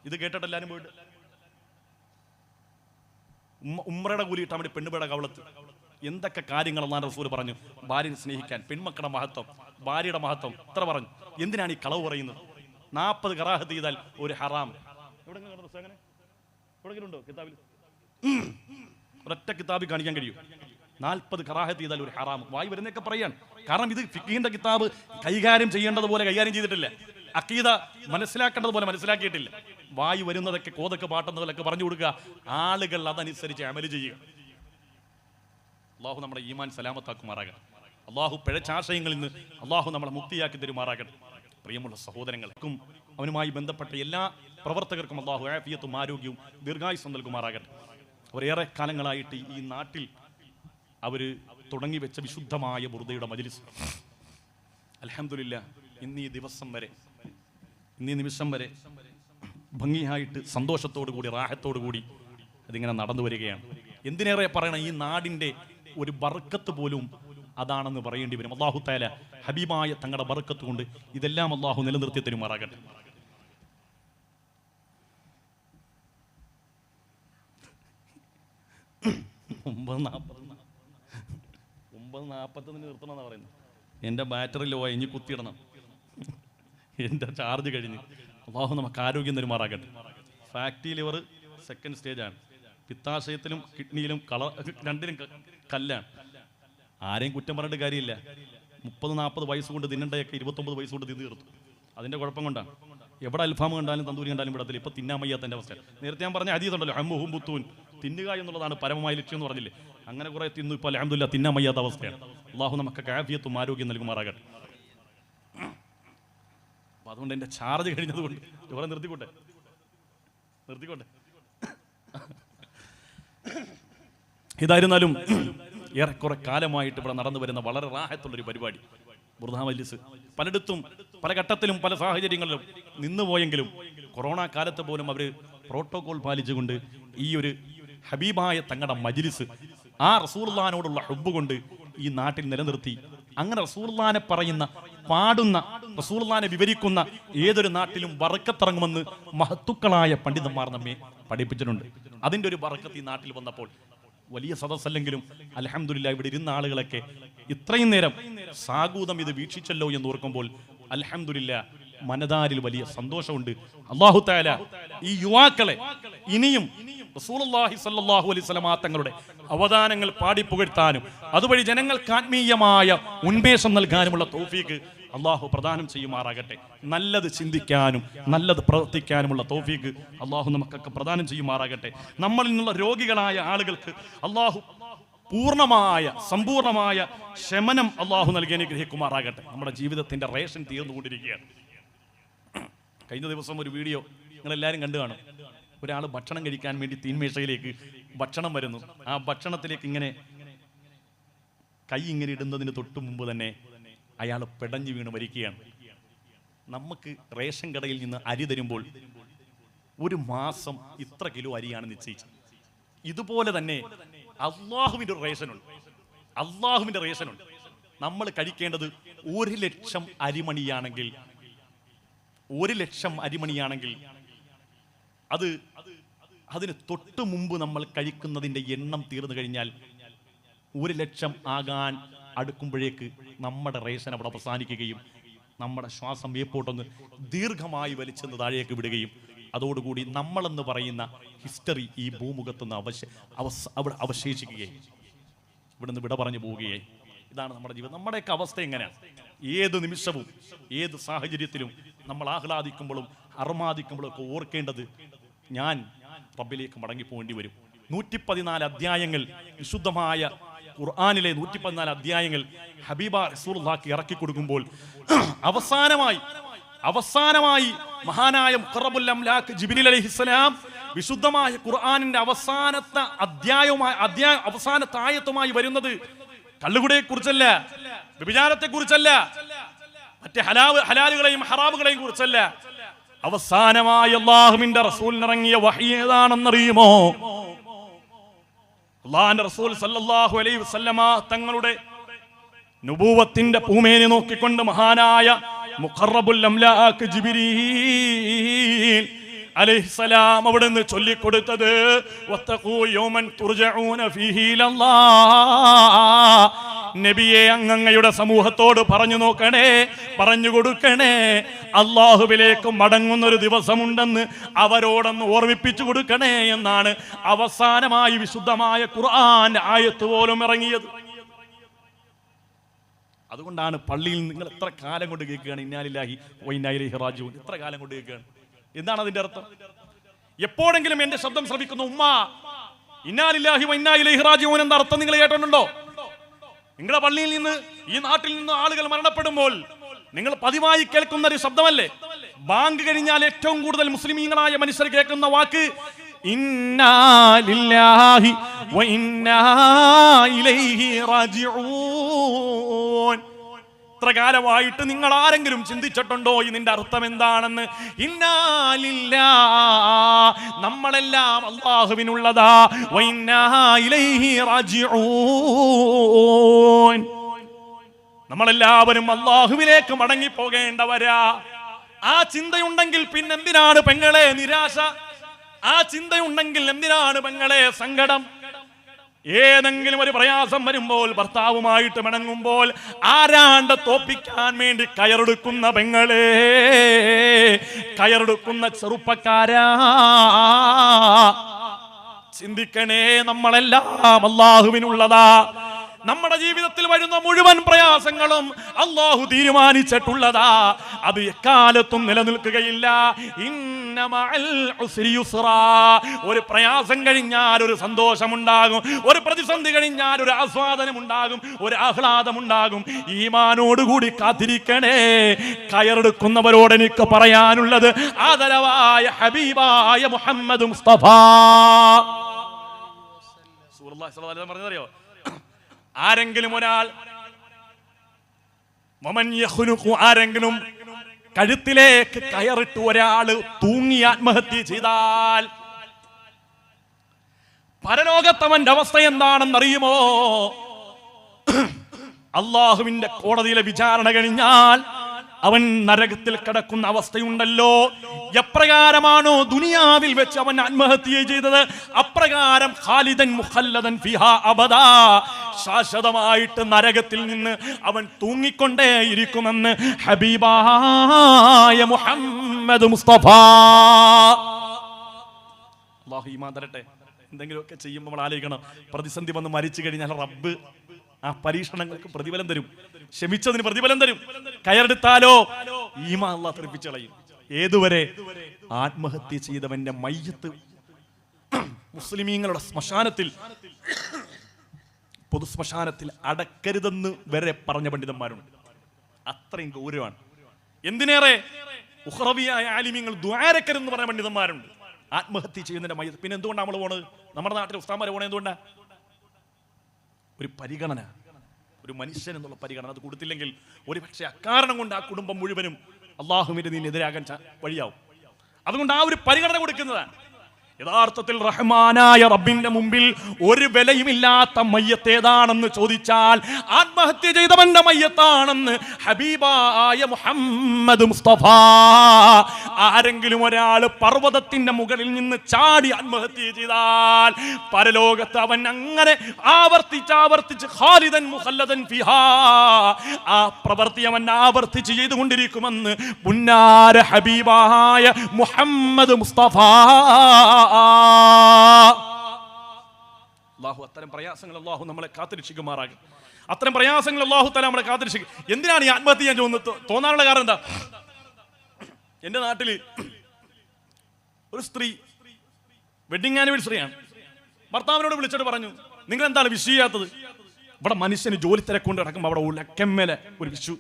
ഇത് കേട്ടിട്ട് എല്ലാവരും പോയിട്ട് ഉംറയുടെ കൂലി ഇട്ടാൻ വേണ്ടി പെണ്ണുപേടെ കവളത്ത്. എന്തൊക്കെ കാര്യങ്ങൾ അല്ലാഹുവിന്റെ റസൂൽ പറഞ്ഞു. ഭാര്യയെ സ്നേഹിക്കാൻ, പെൺമക്കളുടെ മഹത്വം, ഭാര്യയുടെ മഹത്വം എത്ര പറഞ്ഞു. എന്തിനാണ് ഈ കളവ് പറയുന്നത്? 40 കറാഹത്ത് ചെയ്താൽ ഒരു ഹറാം. എവിടെയെങ്കിലും ഉണ്ടോ കിതാബിൽ? ഒരൊറ്റ കിതാബിൽ കാണിക്കാൻ കഴിയും 40 കറാഹത്ത് ചെയ്താൽ ഒരു ഹറാം. വായി വരുന്നൊക്കെ പറയാണ്. കാരണം ഇത് ഫിഖ്ഹിന്റെ കിതാബ് കൈകാര്യം ചെയ്യേണ്ടതുപോലെ കൈകാര്യം ചെയ്തിട്ടില്ല, അഖീദ മനസ്സിലാക്കേണ്ടതുപോലെ മനസ്സിലാക്കിയിട്ടില്ല. വായി വരുന്നതൊക്കെ കോതൊക്കെ പാട്ടുന്നതൊക്കെ പറഞ്ഞു കൊടുക്കുക, ആളുകൾ അതനുസരിച്ച് അമല് ചെയ്യുക. അള്ളാഹു നമ്മുടെ ഈമാൻ സലാമത്താക്കുമാറാകട്ടെ. അള്ളാഹു പിഴച്ചാശയങ്ങളിൽ നിന്ന് അള്ളാഹു നമ്മളെ മുക്തിയാക്കി തരുമാറാകട്ടെ. പ്രിയമുള്ള സഹോദരങ്ങൾക്കും അവനുമായി ബന്ധപ്പെട്ട എല്ലാ പ്രവർത്തകർക്കും അള്ളാഹു ആഫിയത്തും ആരോഗ്യവും ദീർഘായുസ്സും നൽകുമാറാകട്ടെ. അവരേറെ കാലങ്ങളായിട്ട് ഈ നാട്ടിൽ അവർ തുടങ്ങി വെച്ച വിശുദ്ധമായ ബുർദയുടെ മജ്‌ലിസ് അൽഹംദുലില്ലാഹ് ഇന്നീ നിമിഷം വരെ ഭംഗിയായിട്ട് സന്തോഷത്തോടു കൂടി റാഹത്തോടു കൂടി അതിങ്ങനെ നടന്നു വരികയാണ്. എന്തിനേറെ പറയണം, ഈ നാടിൻ്റെ ഒരു ബർക്കത്ത് പോലും അതാണെന്ന് പറയേണ്ടി വരും. അല്ലാഹു തആല ഹബീബായ തങ്ങളുടെ ബർക്കത്ത് കൊണ്ട് ഇതെല്ലാം അല്ലാഹു നിലനിർത്തി തരുമാറാകട്ടെ. ഒമ്പത് 40 നിർത്തണമെന്നാണ് പറയുന്നത്. എൻ്റെ ബാറ്ററി ലോ ആയി, ഇനി കുത്തിയിടണം, എൻ്റെ ചാർജ് കഴിഞ്ഞ്. അല്ലാഹു നമുക്ക് ആരോഗ്യം തരുമാറാകട്ടെ. ഫാറ്റി ലിവർ സെക്കൻഡ് സ്റ്റേജാണ്. പിത്താശയത്തിലും കിഡ്നിയിലും രണ്ടിലും കല്ലാണ്. ആരെയും കുറ്റം പറഞ്ഞിട്ട് കാര്യമില്ല. 30-40 വയസ്സ് കൊണ്ട് തിന്നണ്ടയൊക്കെ 29 വയസ്സ് കൊണ്ട് തിന്നു തീർത്തു. അതിൻ്റെ കുഴപ്പം കൊണ്ടാണ്. എവിടെ അൽഫാം കണ്ടാലും തന്തൂരി കണ്ടാലും വിടത്തില്ല. ഇപ്പം തിന്നാൻ വയ്യാത്തതിൻ്റെ അവസ്ഥ. നേരത്തെ ഞാൻ പറഞ്ഞ ഹദീസ് ഉണ്ടല്ലോ, ഹമ്മുഹും ബുത്തൂൻ, തിന്നുക എന്നുള്ളതാണ് പരമമായ ലക്ഷ്യം എന്ന് പറഞ്ഞില്ലേ. അങ്ങനെ കുറെ തിന്നു, ഇപ്പോൾ അൽഹംദുലില്ലാഹ് തിന്നാൻ വയ്യാത്ത അവസ്ഥയാണ്. അല്ലാഹു നമുക്ക് ആഫിയത്തും ആരോഗ്യം നൽകുമാറാകട്ടെ. അപ്പം അതുകൊണ്ട് എൻ്റെ ചാർജ് കഴിഞ്ഞതുകൊണ്ട് ഇവിടെ നിർത്തിക്കോട്ടെ. ഏതായിരുന്നാലും ഏറെക്കുറെ കാലമായിട്ട് ഇവിടെ നടന്നു വരുന്ന വളരെ റാഹത്തുള്ളൊരു പരിപാടി ബുർദ മജ്ലിസ്. പലയിടത്തും പല ഘട്ടത്തിലും പല സാഹചര്യങ്ങളിലും നിന്നുപോയെങ്കിലും കൊറോണ കാലത്ത് പോലും അവർ പ്രോട്ടോകോൾ പാലിച്ചുകൊണ്ട് ഈ ഒരു ഹബീബായ തങ്ങളുടെ മജ്ലിസ് ആ റസൂലുള്ളാഹിനോടുള്ള ഹുബ്ബ് കൊണ്ട് ഈ നാട്ടിൽ നിലനിർത്തി. അങ്ങനെ റസൂലുള്ളാഹിനെ പറയുന്ന, പാടുന്ന, റസൂലുള്ളാഹിനെ വിവരിക്കുന്ന ഏതൊരു നാട്ടിലും ബറക്കത്തിറങ്ങുമെന്ന് മഹത്തുക്കളായ പണ്ഡിതന്മാർ നമ്മെ പഠിപ്പിച്ചിട്ടുണ്ട്. അതിൻ്റെ ഒരു ബറക്കത്ത് ഈ നാട്ടിൽ വന്നപ്പോൾ വലിയ സദസ്സല്ലെങ്കിലും അൽഹംദുലില്ലാഹ് ഇവിടെ ഇരുന്ന ആളുകളൊക്കെ ഇത്രയും നേരം സാഗൂതം ഇത് വീക്ഷിച്ചല്ലോ എന്ന് ഓർക്കുമ്പോൾ അൽഹംദുലില്ലാഹ് മനതാരിൽ വലിയ സന്തോഷമുണ്ട്. അല്ലാഹു തആല ഈ യുവാക്കളെ ഇനിയും റസൂലുള്ളാഹി സ്വല്ലല്ലാഹു അലൈഹി വസല്ലം തങ്ങളുടെ അവദാനങ്ങൾ പാടിപ്പുകഴ്ത്താനും അതുവഴി ജനങ്ങൾക്ക് ആത്മീയമായ ഉന്മേഷം നൽകാനുമുള്ള തൗഫീഖ് അള്ളാഹു പ്രദാനം ചെയ്യുമാറാകട്ടെ. നല്ലത് ചിന്തിക്കാനും നല്ലത് പ്രവർത്തിക്കാനുമുള്ള തൗഫീഖ് അള്ളാഹു നമുക്കൊക്കെ പ്രദാനം ചെയ്യുമാറാകട്ടെ. നമ്മളിൽ നിന്നുള്ള രോഗികളായ ആളുകൾക്ക് അള്ളാഹു പൂർണ്ണമായ സമ്പൂർണമായ ശമനം അള്ളാഹു നൽകി അനുഗ്രഹിക്കുമാറാകട്ടെ. നമ്മുടെ ജീവിതത്തിന്റെ റേഷൻ തീർന്നുകൊണ്ടിരിക്കുകയാണ്. കഴിഞ്ഞ ദിവസം ഒരു വീഡിയോ നിങ്ങളെല്ലാവരും കണ്ടു കാണും. ഒരാൾ ഭക്ഷണം കഴിക്കാൻ വേണ്ടി തീന്മേശയിലേക്ക് ഭക്ഷണം വരുന്നു. ആ ഭക്ഷണത്തിലേക്ക് ഇങ്ങനെ കൈ ഇങ്ങനെ ഇടുന്നതിന് തൊട്ടു മുമ്പ് തന്നെ അയാൾ പെടഞ്ഞു വീണ് മരിക്കുകയാണ്. നമുക്ക് റേഷൻ കടയിൽ നിന്ന് അരി തരുമ്പോൾ ഒരു മാസം ഇത്ര കിലോ അരിയാണ് നിശ്ചയിച്ചത്. ഇതുപോലെ തന്നെ അള്ളാഹുവിൻ്റെ റേഷനുണ്ട്. അള്ളാഹുവിൻ്റെ റേഷനുണ്ട്. നമ്മൾ കഴിക്കേണ്ടത് 1,00,000 അരിമണിയാണെങ്കിൽ 1,00,000 അരിമണിയാണെങ്കിൽ അതിന് തൊട്ട് മുമ്പ് നമ്മൾ കഴിക്കുന്നതിൻ്റെ എണ്ണം തീർന്നു കഴിഞ്ഞാൽ 1,00,000 ആകാൻ അടുക്കുമ്പോഴേക്ക് നമ്മുടെ റേഷൻ അവിടെ അവസാനിക്കുകയും നമ്മുടെ ശ്വാസം വേപ്പോട്ടൊന്ന് ദീർഘമായി വലിച്ചെന്ന് താഴേക്ക് വിടുകയും അതോടുകൂടി നമ്മളെന്ന് പറയുന്ന ഹിസ്റ്ററി ഈ ഭൂമുഖത്തുനിന്ന് അവിടെ അവശേഷിക്കുകയായി, ഇവിടുന്ന് വിട പറഞ്ഞു പോവുകയായി. ഇതാണ് നമ്മുടെ ജീവിതം. നമ്മുടെയൊക്കെ അവസ്ഥ എങ്ങനെയാണ്? ഏത് നിമിഷവും ഏത് സാഹചര്യത്തിലും നമ്മൾ ആഹ്ലാദിക്കുമ്പോഴും അർമാദിക്കുമ്പോഴും ഒക്കെ ഓർക്കേണ്ടത് ഞാൻ റബ്ബിലേക്ക് മടങ്ങിപ്പോകേണ്ടി വരും. 114 അധ്യായങ്ങൾ വിശുദ്ധമായ ഖുർആനിലെ 114 അധ്യായങ്ങൾ ഹബീബ റസൂലുള്ളാഹിക്ക് ഇറക്കി കൊടുക്കുമ്പോൾ അവസാനമായി മഹാനായ മുഖറബുൽ അംലാക്ക് ജിബ്രീൽ അലൈഹിസ്സലാം വിശുദ്ധമായ ഖുർആനിന്റെ അവസാനത്തെ അവസാനത്തെ ആയത്തുമായി വരുന്നത് കള്ളുകുടിയെ കുറിച്ചല്ല, വ്യഭിചാരത്തെ കുറിച്ചല്ല, മറ്റേ ഹലാലുകളെയും ഹറാമുകളെയും കുറിച്ചല്ല. അവസാനമായി അല്ലാഹുവിന്റെ റസൂലിനിറങ്ങിയ വഹി ഏതാണെന്നറിയുമോ? അല്ലാഹുവിന്റെ റസൂൽ സല്ലല്ലാഹു അലൈഹി വസല്ലമ തങ്ങളുടെ നുബൂവത്തിന്റെ പൂമേനി നോക്കിക്കൊണ്ട് മഹാനായ മുഖറബുൽ അംലാക്ക് ജിബ്രീൽ അലൈഹിസ്സലാം അവിടുന്ന് ചൊല്ലിക്കൊടുത്തത് വത്തഖൂ യൗമൻ തുർജഊന ഫീഹി ഇലല്ലാഹ്. നബിയെ, അങ്ങയുടെ സമൂഹത്തോട് പറഞ്ഞു നോക്കണേ, പറഞ്ഞു കൊടുക്കണേ, അള്ളാഹുവിലേക്ക് മടങ്ങുന്നൊരു ദിവസമുണ്ടെന്ന് അവരോടൊന്ന് ഓർമ്മിപ്പിച്ചു കൊടുക്കണേ എന്നാണ് അവസാനമായി വിശുദ്ധമായ ഖുർആൻ ആയത്ത് പോലും ഇറങ്ങിയത്. അതുകൊണ്ടാണ് പള്ളിയിൽ നിങ്ങൾ എത്ര കാലം കൊണ്ട് കേൾക്കുകയാണ് ഇന്നാ ലില്ലാഹി വ ഇന്നാ ഇലൈഹി റാജിഊൻ, എത്ര കാലം കൊണ്ട് കേൾക്കുകയാണ്. എന്താണ് അതിന്റെ അർത്ഥം? എപ്പോഴെങ്കിലും എന്റെ ശബ്ദം ശ്രവിക്കുന്ന ഉമ്മ ഇന്നാ ലില്ലാഹി വ ഇന്നാ ഇലൈഹി റാജിഊൻ എന്ന അർത്ഥം നിങ്ങൾ കേട്ടിട്ടുണ്ടോ? നിങ്ങളുടെ പള്ളിയിൽ നിന്ന്, ഈ നാട്ടിൽ നിന്ന് ആളുകൾ മരണപ്പെടുമ്പോൾ നിങ്ങൾ പതിവായി കേൾക്കുന്ന ഒരു ശബ്ദമല്ലേ? ബാങ്ക് കഴിഞ്ഞാൽ ഏറ്റവും കൂടുതൽ മുസ്ലിമീങ്ങളായ മനുഷ്യർ കേൾക്കുന്ന വാക്ക് ഇന്നാ ലില്ലാഹി വ ഇന്നാ ഇലൈഹി റാജിഊൻ. ഇത്ര കാലമായിട്ട് നിങ്ങൾ ആരെങ്കിലും ചിന്തിച്ചിട്ടുണ്ടോ ഇതിന്റെ അർത്ഥം എന്താണെന്ന്? ഇന്നാ ലില്ലാഹ്, നമ്മളെല്ലാം അല്ലാഹുവിനുള്ളതാ, വ ഇന്നാ ഇലൈഹി റാജിഊൻ, നമ്മളെല്ലാവരും അല്ലാഹുവിലേക്ക് മടങ്ങി പോകേണ്ടവരാ. ആ ചിന്തയുണ്ടെങ്കിൽ പിന്നെന്തിനാണ് പെങ്ങളെ നിരാശ? ആ ചിന്തയുണ്ടെങ്കിൽ എന്തിനാണ് പെങ്ങളെ സങ്കടം? ഏതെങ്കിലും ഒരു പ്രയാസം വരുമ്പോൾ, ഭർത്താവുമായിട്ട് മടങ്ങുമ്പോൾ ആരാണ്ട് തോപ്പിക്കാൻ വേണ്ടി കയറെടുക്കുന്ന പെങ്ങളെ, കയറെടുക്കുന്ന ചെറുപ്പക്കാരാ, ചിന്തിക്കണേ, നമ്മളെല്ലാം അല്ലാഹുവിനുള്ളതാ. നമ്മുടെ ജീവിതത്തിൽ വരുന്ന മുഴുവൻ പ്രയാസങ്ങളും അല്ലാഹു തീരുമാനിച്ചിട്ടുള്ളതാ. അത് എക്കാലത്തും നിലനിൽക്കുകയില്ല. ഇന്ന മഅൽ ഉസ്രി യുസ്റാ. ഒരു പ്രയാസം കഴിഞ്ഞാൽ ഒരു സന്തോഷമുണ്ടാകും, ഒരു പ്രതിസന്ധി കഴിഞ്ഞാൽ ഒരു ആസ്വാദനമുണ്ടാകും, ഒരു ആഹ്ലാദമുണ്ടാകും. ഈമാനോടുകൂടി കാത്തിരിക്കണേ. കയറെടുക്കുന്നവരോട് എനിക്ക് പറയാനുള്ളത് ആദരവായ ഹബീബായ മുഹമ്മദ് മുസ്തഫ പറഞ്ഞതറിയോ? ആരെങ്കിലും ഒരാൾ ആരെങ്കിലും കഴുത്തിലേക്ക് കയറിട്ട് ഒരാള് തൂങ്ങി ആത്മഹത്യ ചെയ്താൽ പരലോകത്തവന്റെ അവസ്ഥ എന്താണെന്നറിയുമോ? അള്ളാഹുവിന്റെ കോടതിയിലെ വിചാരണ കഴിഞ്ഞാൽ അവൻ നരകത്തിൽ കിടക്കുന്ന അവസ്ഥയുണ്ടല്ലോ. എപ്രകാരമാണോ ദുനിയാവിൽ വെച്ച് അവൻ ആത്മഹത്യ ചെയ്തത്, അപ്രകാരം ഖാലിദൻ മുഖല്ലദൻ ഫിഹാ അബദാ, ശാശ്വതമായിട്ട് നരകത്തിൽ നിന്ന് അവൻ തൂങ്ങിക്കൊണ്ടേയിരിക്കുമെന്ന് ഹബീബായ മുഹമ്മദ് മുസ്തഫ. അല്ലാഹു ഈമാൻ തരട്ടെ. എന്തെങ്കിലുമൊക്കെ ചെയ്യുമ്പോൾ നമ്മൾ ആലോചിക്കണം, പ്രതിസന്ധി വന്ന് മരിച്ചു കഴിഞ്ഞാൽ റബ്ബ് ആ പരീക്ഷണങ്ങൾക്ക് പ്രതിഫലം തരും, ക്ഷമിച്ചതിന് പ്രതിഫലം തരും. കയറെടുത്താലോ ഈമാൻ അല്ലാഹു തെറിപ്പിച്ച് കളയും. ഏതുവരെ? ആത്മഹത്യ ചെയ്തവന്റെ മയ്യത്ത് മുസ്ലിമീങ്ങളുടെ ശ്മശാനത്തിൽ, പൊതു ശ്മശാനത്തിൽ അടക്കരുതെന്ന് വരെ പറഞ്ഞ പണ്ഡിതന്മാരുണ്ട്. അത്രയും ഗൗരവമാണ്. എന്തിനേറെ ഉഖ്റവിയായ ആലിമീങ്ങൾ ദുആരക്കരുതെന്ന് പറഞ്ഞ പണ്ഡിതന്മാരുണ്ട്. ആത്മഹത്യ ചെയ്യുന്നതിന്റെ മയ്യത്ത്. പിന്നെ എന്തുകൊണ്ടാണ് നമ്മൾ പോണത്? നമ്മുടെ നാട്ടിൽ ഉസ്താദ്മാരെ പോണത് എന്തുകൊണ്ടാ? ഒരു പരിഗണന, ഒരു മനുഷ്യൻ എന്നുള്ള പരിഗണന അത് കൊടുത്തില്ലെങ്കിൽ ഒരു പക്ഷേ അക്കാരണം കൊണ്ട് ആ കുടുംബം മുഴുവനും അള്ളാഹുവിന്റെ ദീനിനെതിരാകാൻ വഴിയാവും. അതുകൊണ്ട് ആ ഒരു പരിഗണന കൊടുക്കുന്നതാണ്. യഥാർത്ഥത്തിൽ റഹ്മാനായ റബ്ബിന്റെ മുമ്പിൽ ഒരു വിലയുമില്ലാത്ത മയ്യത്ത് ഏതാണെന്ന് ചോദിച്ചാൽ ആത്മഹത്യ ചെയ്തവന്റെ മയ്യത്താണെന്ന് ഹബീബായ മുഹമ്മദ് മുസ്തഫ. ആരെങ്കിലും ഒരാൾ പർവ്വതത്തിന്റെ മുകളിൽ നിന്ന് ചാടി ആത്മഹത്യ ചെയ്താൽ പരലോകത്ത് അവൻ അങ്ങനെ ആവർത്തിച്ച് ഖാലിദൻ മുഖല്ലദൻ ഫിഹാ, ആ പ്രവൃത്തി അവൻ ആവർത്തിച്ച് ചെയ്തുകൊണ്ടിരിക്കുമെന്ന് പുന്നാര ഹബീബായ മുഹമ്മദ് മുസ്തഫ. അല്ലാഹു അത്തരം പ്രയാസങ്ങൾ അല്ലാഹു നമ്മളെ കാത്തുരക്ഷിക്കുമാറാകും. അത്തരം പ്രയാസങ്ങൾ അല്ലാഹു തആല നമ്മളെ കാത്തുരക്ഷിക്കും. എന്തിനാണ് ഈ ആത്മഹത്യ ചെയ്യാൻ തോന്നാനുള്ള കാരണം എന്താ? എന്റെ നാട്ടില് ഒരു സ്ത്രീ വെഡിങ് ആനിവേഴ്സറിയാണ്. ഭർത്താവിനോട് വിളിച്ചിട്ട് പറഞ്ഞു, നിങ്ങൾ എന്താണ് വിഷ് ചെയ്യാത്തത്? ഇവിടെ മനുഷ്യന് ജോലി തിരക്കൊണ്ട് കിടക്കുമ്പോൾ അവിടെ ഉലക്കമ്മേലെ ഒരു വിഷു.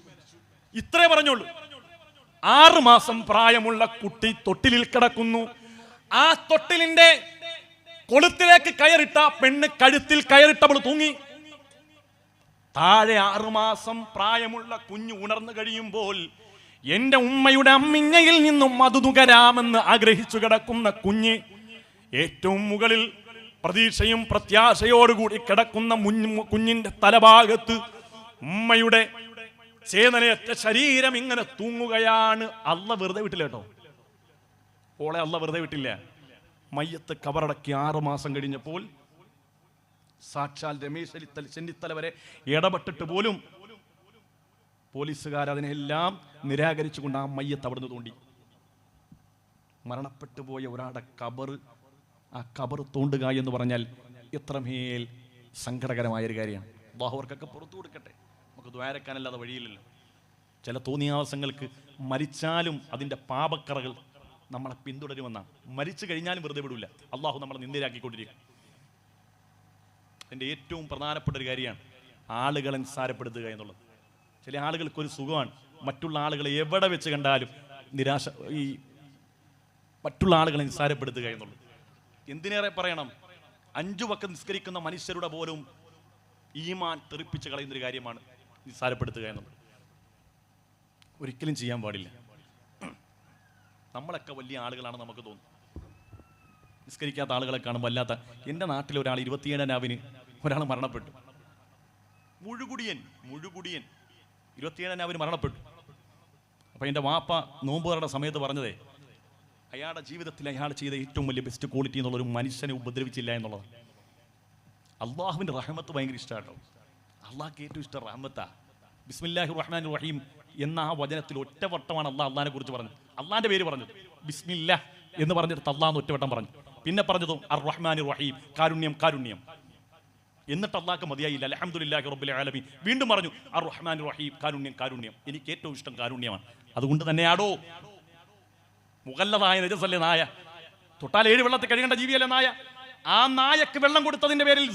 ഇത്രേ പറഞ്ഞോളൂ. 6 മാസം പ്രായമുള്ള കുട്ടി തൊട്ടിലിൽ കിടക്കുന്നു. ആ തൊട്ടിലിന്റെ കൊളുത്തിലേക്ക് കയറിട്ട പെണ്ണ് കഴുത്തിൽ കയറിട്ടവൾ തൂങ്ങി. താഴെ 6 മാസം പ്രായമുള്ള കുഞ്ഞ് ഉണർന്നു കഴിയുമ്പോൾ എന്റെ ഉമ്മയുടെ അമ്മിഞ്ഞയിൽ നിന്നും മധു നുകരാമെന്ന് ആഗ്രഹിച്ചു കിടക്കുന്ന കുഞ്ഞ് ഏറ്റവും മുകളിൽ പ്രതീക്ഷയും പ്രത്യാശയോടുകൂടി കിടക്കുന്ന കുഞ്ഞിന്റെ തലഭാഗത്ത് ഉമ്മയുടെ ചേതനയറ്റ ശരീരം ഇങ്ങനെ തൂങ്ങുകയാണ്. അല്ലാഹു വെറുതെ വിട്ടില്ല കേട്ടോ, ഓളെ അല്ലാഹു വെറുതെ വിട്ടില്ല. മയ്യത്ത് കബറടക്കി 6 മാസം കഴിഞ്ഞപ്പോൾ സാക്ഷാൽ രമേശ് ചെന്നിത്തല വരെ ഇടപെട്ടിട്ട് പോലും പോലീസുകാർ അതിനെല്ലാം നിരാകരിച്ചുകൊണ്ട് ആ മയ്യത്ത് അവിടുന്ന് തോണ്ടി. മരണപ്പെട്ടു പോയ ഒരാളുടെ ആ കബർ തോണ്ടുക എന്ന് പറഞ്ഞാൽ എത്രമേൽ സങ്കടകരമായൊരു കാര്യമാണ്. അല്ലാഹു അവർക്കൊക്കെ പുറത്തു കൊടുക്കട്ടെ. നമുക്ക് ദ്വാരക്കാനല്ലാതെ വഴിയില്ലല്ലോ. ചില തോന്നിയാവസങ്ങൾക്ക് മരിച്ചാലും അതിൻ്റെ പാപക്കറകൾ നമ്മളെ പിന്തുടരുമെന്നാണ്. മരിച്ചു കഴിഞ്ഞാലും വെറുതെ വിടില്ല. അള്ളാഹു നമ്മളെ നിന്ദരാക്കിക്കൊണ്ടിരിക്കും. എൻ്റെ ഏറ്റവും പ്രധാനപ്പെട്ട ഒരു കാര്യമാണ് ആളുകളെ നിസ്സാരപ്പെടുത്തുക എന്നുള്ളത്. ചില ആളുകൾക്കൊരു സുഖമാണ് മറ്റുള്ള ആളുകളെ എവിടെ വെച്ച് കണ്ടാലും മറ്റുള്ള ആളുകളെ നിസ്സാരപ്പെടുത്തുക എന്നുള്ളത്. എന്തിനേറെ പറയണം, 5 വക്ത് നിസ്കരിക്കുന്ന മനുഷ്യരുടെ പോലും ഈമാൻ തെറിപ്പിച്ച് കളയുന്നൊരു കാര്യമാണ് നിസ്സാരപ്പെടുത്തുക എന്നുള്ളത്. ഒരിക്കലും ചെയ്യാൻ പാടില്ല. നമ്മളൊക്കെ വലിയ ആളുകളാണ് നമുക്ക് തോന്നും. നിസ്കരിക്കാത്ത ആളുകളെ കാണുമ്പോൾ വല്ലാത്ത. എൻ്റെ നാട്ടിൽ ഒരാൾ 27-ാം രാവിന് ഒരാൾ മരണപ്പെട്ടു. മുഴുകുടിയൻ 27-ാം രാവിന് മരണപ്പെട്ടു. അപ്പോൾ എൻ്റെ വാപ്പ നോമ്പുകാരുടെ സമയത്ത് പറഞ്ഞതേ, അയാളുടെ ജീവിതത്തിൽ അയാൾ ചെയ്ത ഏറ്റവും വലിയ ബെസ്റ്റ് ക്വാളിറ്റി എന്നുള്ളൊരു മനുഷ്യനെ ഉപദ്രവിച്ചില്ല എന്നുള്ളതാണ്. അള്ളാഹുവിൻ്റെ റഹ്മത്ത് ഭയങ്കര ഇഷ്ടമാട്ടോ. അള്ളാഹ്ക്ക് ഏറ്റവും ഇഷ്ടം റഹ്മത്താ. ബിസ്മില്ലാഹിർ റഹ്മാനിർ റഹീം എന്ന ആ വചനത്തിൽ ഒറ്റവട്ടമാണ് അള്ളാഹിനെ കുറിച്ച് പറഞ്ഞത്. അള്ളാഹിന്റെ പേര് പറഞ്ഞത് ബിസ്മില്ലാ എന്ന് പറഞ്ഞിട്ട് അള്ളാഹ് ഒറ്റവട്ടം പറഞ്ഞു. പിന്നെ പറഞ്ഞതും അർ റഹ്മാനിർ റഹീം, കാരുണ്യം. എന്നിട്ട് അള്ളാഹ്ക്ക് മതിയായില്ല, അൽഹംദുലില്ലാഹി റബ്ബിൽ ആലമീൻ. വീണ്ടും പറഞ്ഞു അർ റഹ്മാനിർ റഹീം, കാരുണ്യം. എനിക്ക് ഏറ്റവും ഇഷ്ടം കാരുണ്യമാണ്. അതുകൊണ്ട് തന്നെയാടോ മുഗല്ലദായ നജസല്ലേ നായ, തൊട്ടാൽ 7 വെള്ളത്തിൽ കഴുകേണ്ട ജീവിയല്ലേ നായ. ആ നായക്ക് വെള്ളം കൊടുത്തതിന്റെ പേരിൽ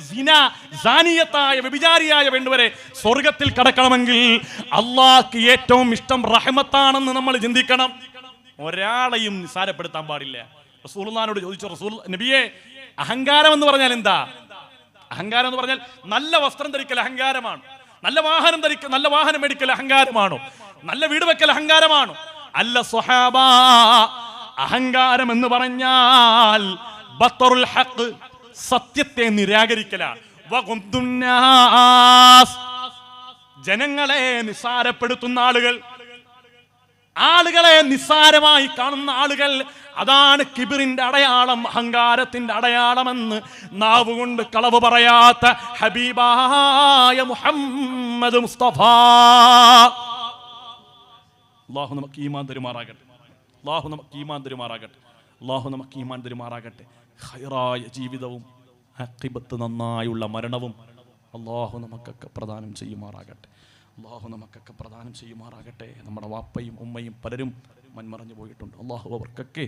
സാനിയത്തായ വ്യഭിചാരിയായ പെണ്ണുവരെ സ്വർഗത്തിൽ കടക്കണമെങ്കിൽ അള്ളാഹ്ക്ക് ഏറ്റവും ഇഷ്ടം റഹ്മത്താണെന്ന് നമ്മൾ ചിന്തിക്കണം. ഒരാളെയും നിസാരപ്പെടുത്താൻ പാടില്ല. റസൂലുള്ളാഹിനോട് ചോദിച്ചു, റസൂൽ നബിയെ, അഹങ്കാരം എന്ന് പറഞ്ഞാൽ എന്താ? അഹങ്കാരം എന്ന് പറഞ്ഞാൽ നല്ല വസ്ത്രം ധരിക്കൽ അഹങ്കാരമാണ്, നല്ല വാഹനം മേടിക്കൽ അഹങ്കാരമാണോ, നല്ല വീട് വെക്കൽ അഹങ്കാരമാണോ? അല്ല സ്വഹാബ. അഹങ്കാരം എന്ന് പറഞ്ഞാൽ ബത്തറുൽ ഹഖ്, സത്യത്തെ നിരാകരിക്കലാണ്. ജനങ്ങളെ നിസ്സാരപ്പെടുത്തുന്ന ആളുകളെ നിസ്സാരമായി കാണുന്ന ആളുകൾ, അതാണ് കിബിറിന്റെ അടയാളം, അഹങ്കാരത്തിന്റെ അടയാളമെന്ന് നാവുകൊണ്ട് കളവ് പറയാത്ത ഹബീബായ മുഹമ്മദ് മുസ്തഫ. അല്ലാഹു നമുക്ക് ഈമാൻ തരുമാറാകട്ടെ, അല്ലാഹു നമുക്ക് ഈമാൻ തരുമാറാകട്ടെ, അല്ലാഹു നമുക്ക് ഈമാൻ തരുമാറാകട്ടെ. ഖൈറായ ജീവിതവും ആഖിബത്ത് നന്നായുള്ള മരണവും അല്ലാഹു നമുക്കൊക്കെ പ്രദാനം ചെയ്യുമാറാകട്ടെ, അല്ലാഹു നമുക്കൊക്കെ പ്രദാനം ചെയ്യുമാറാകട്ടെ. നമ്മുടെ വാപ്പയും ഉമ്മയും പലരും മൺമറഞ്ഞു പോയിട്ടുണ്ട്. അല്ലാഹു അവർക്കൊക്കെ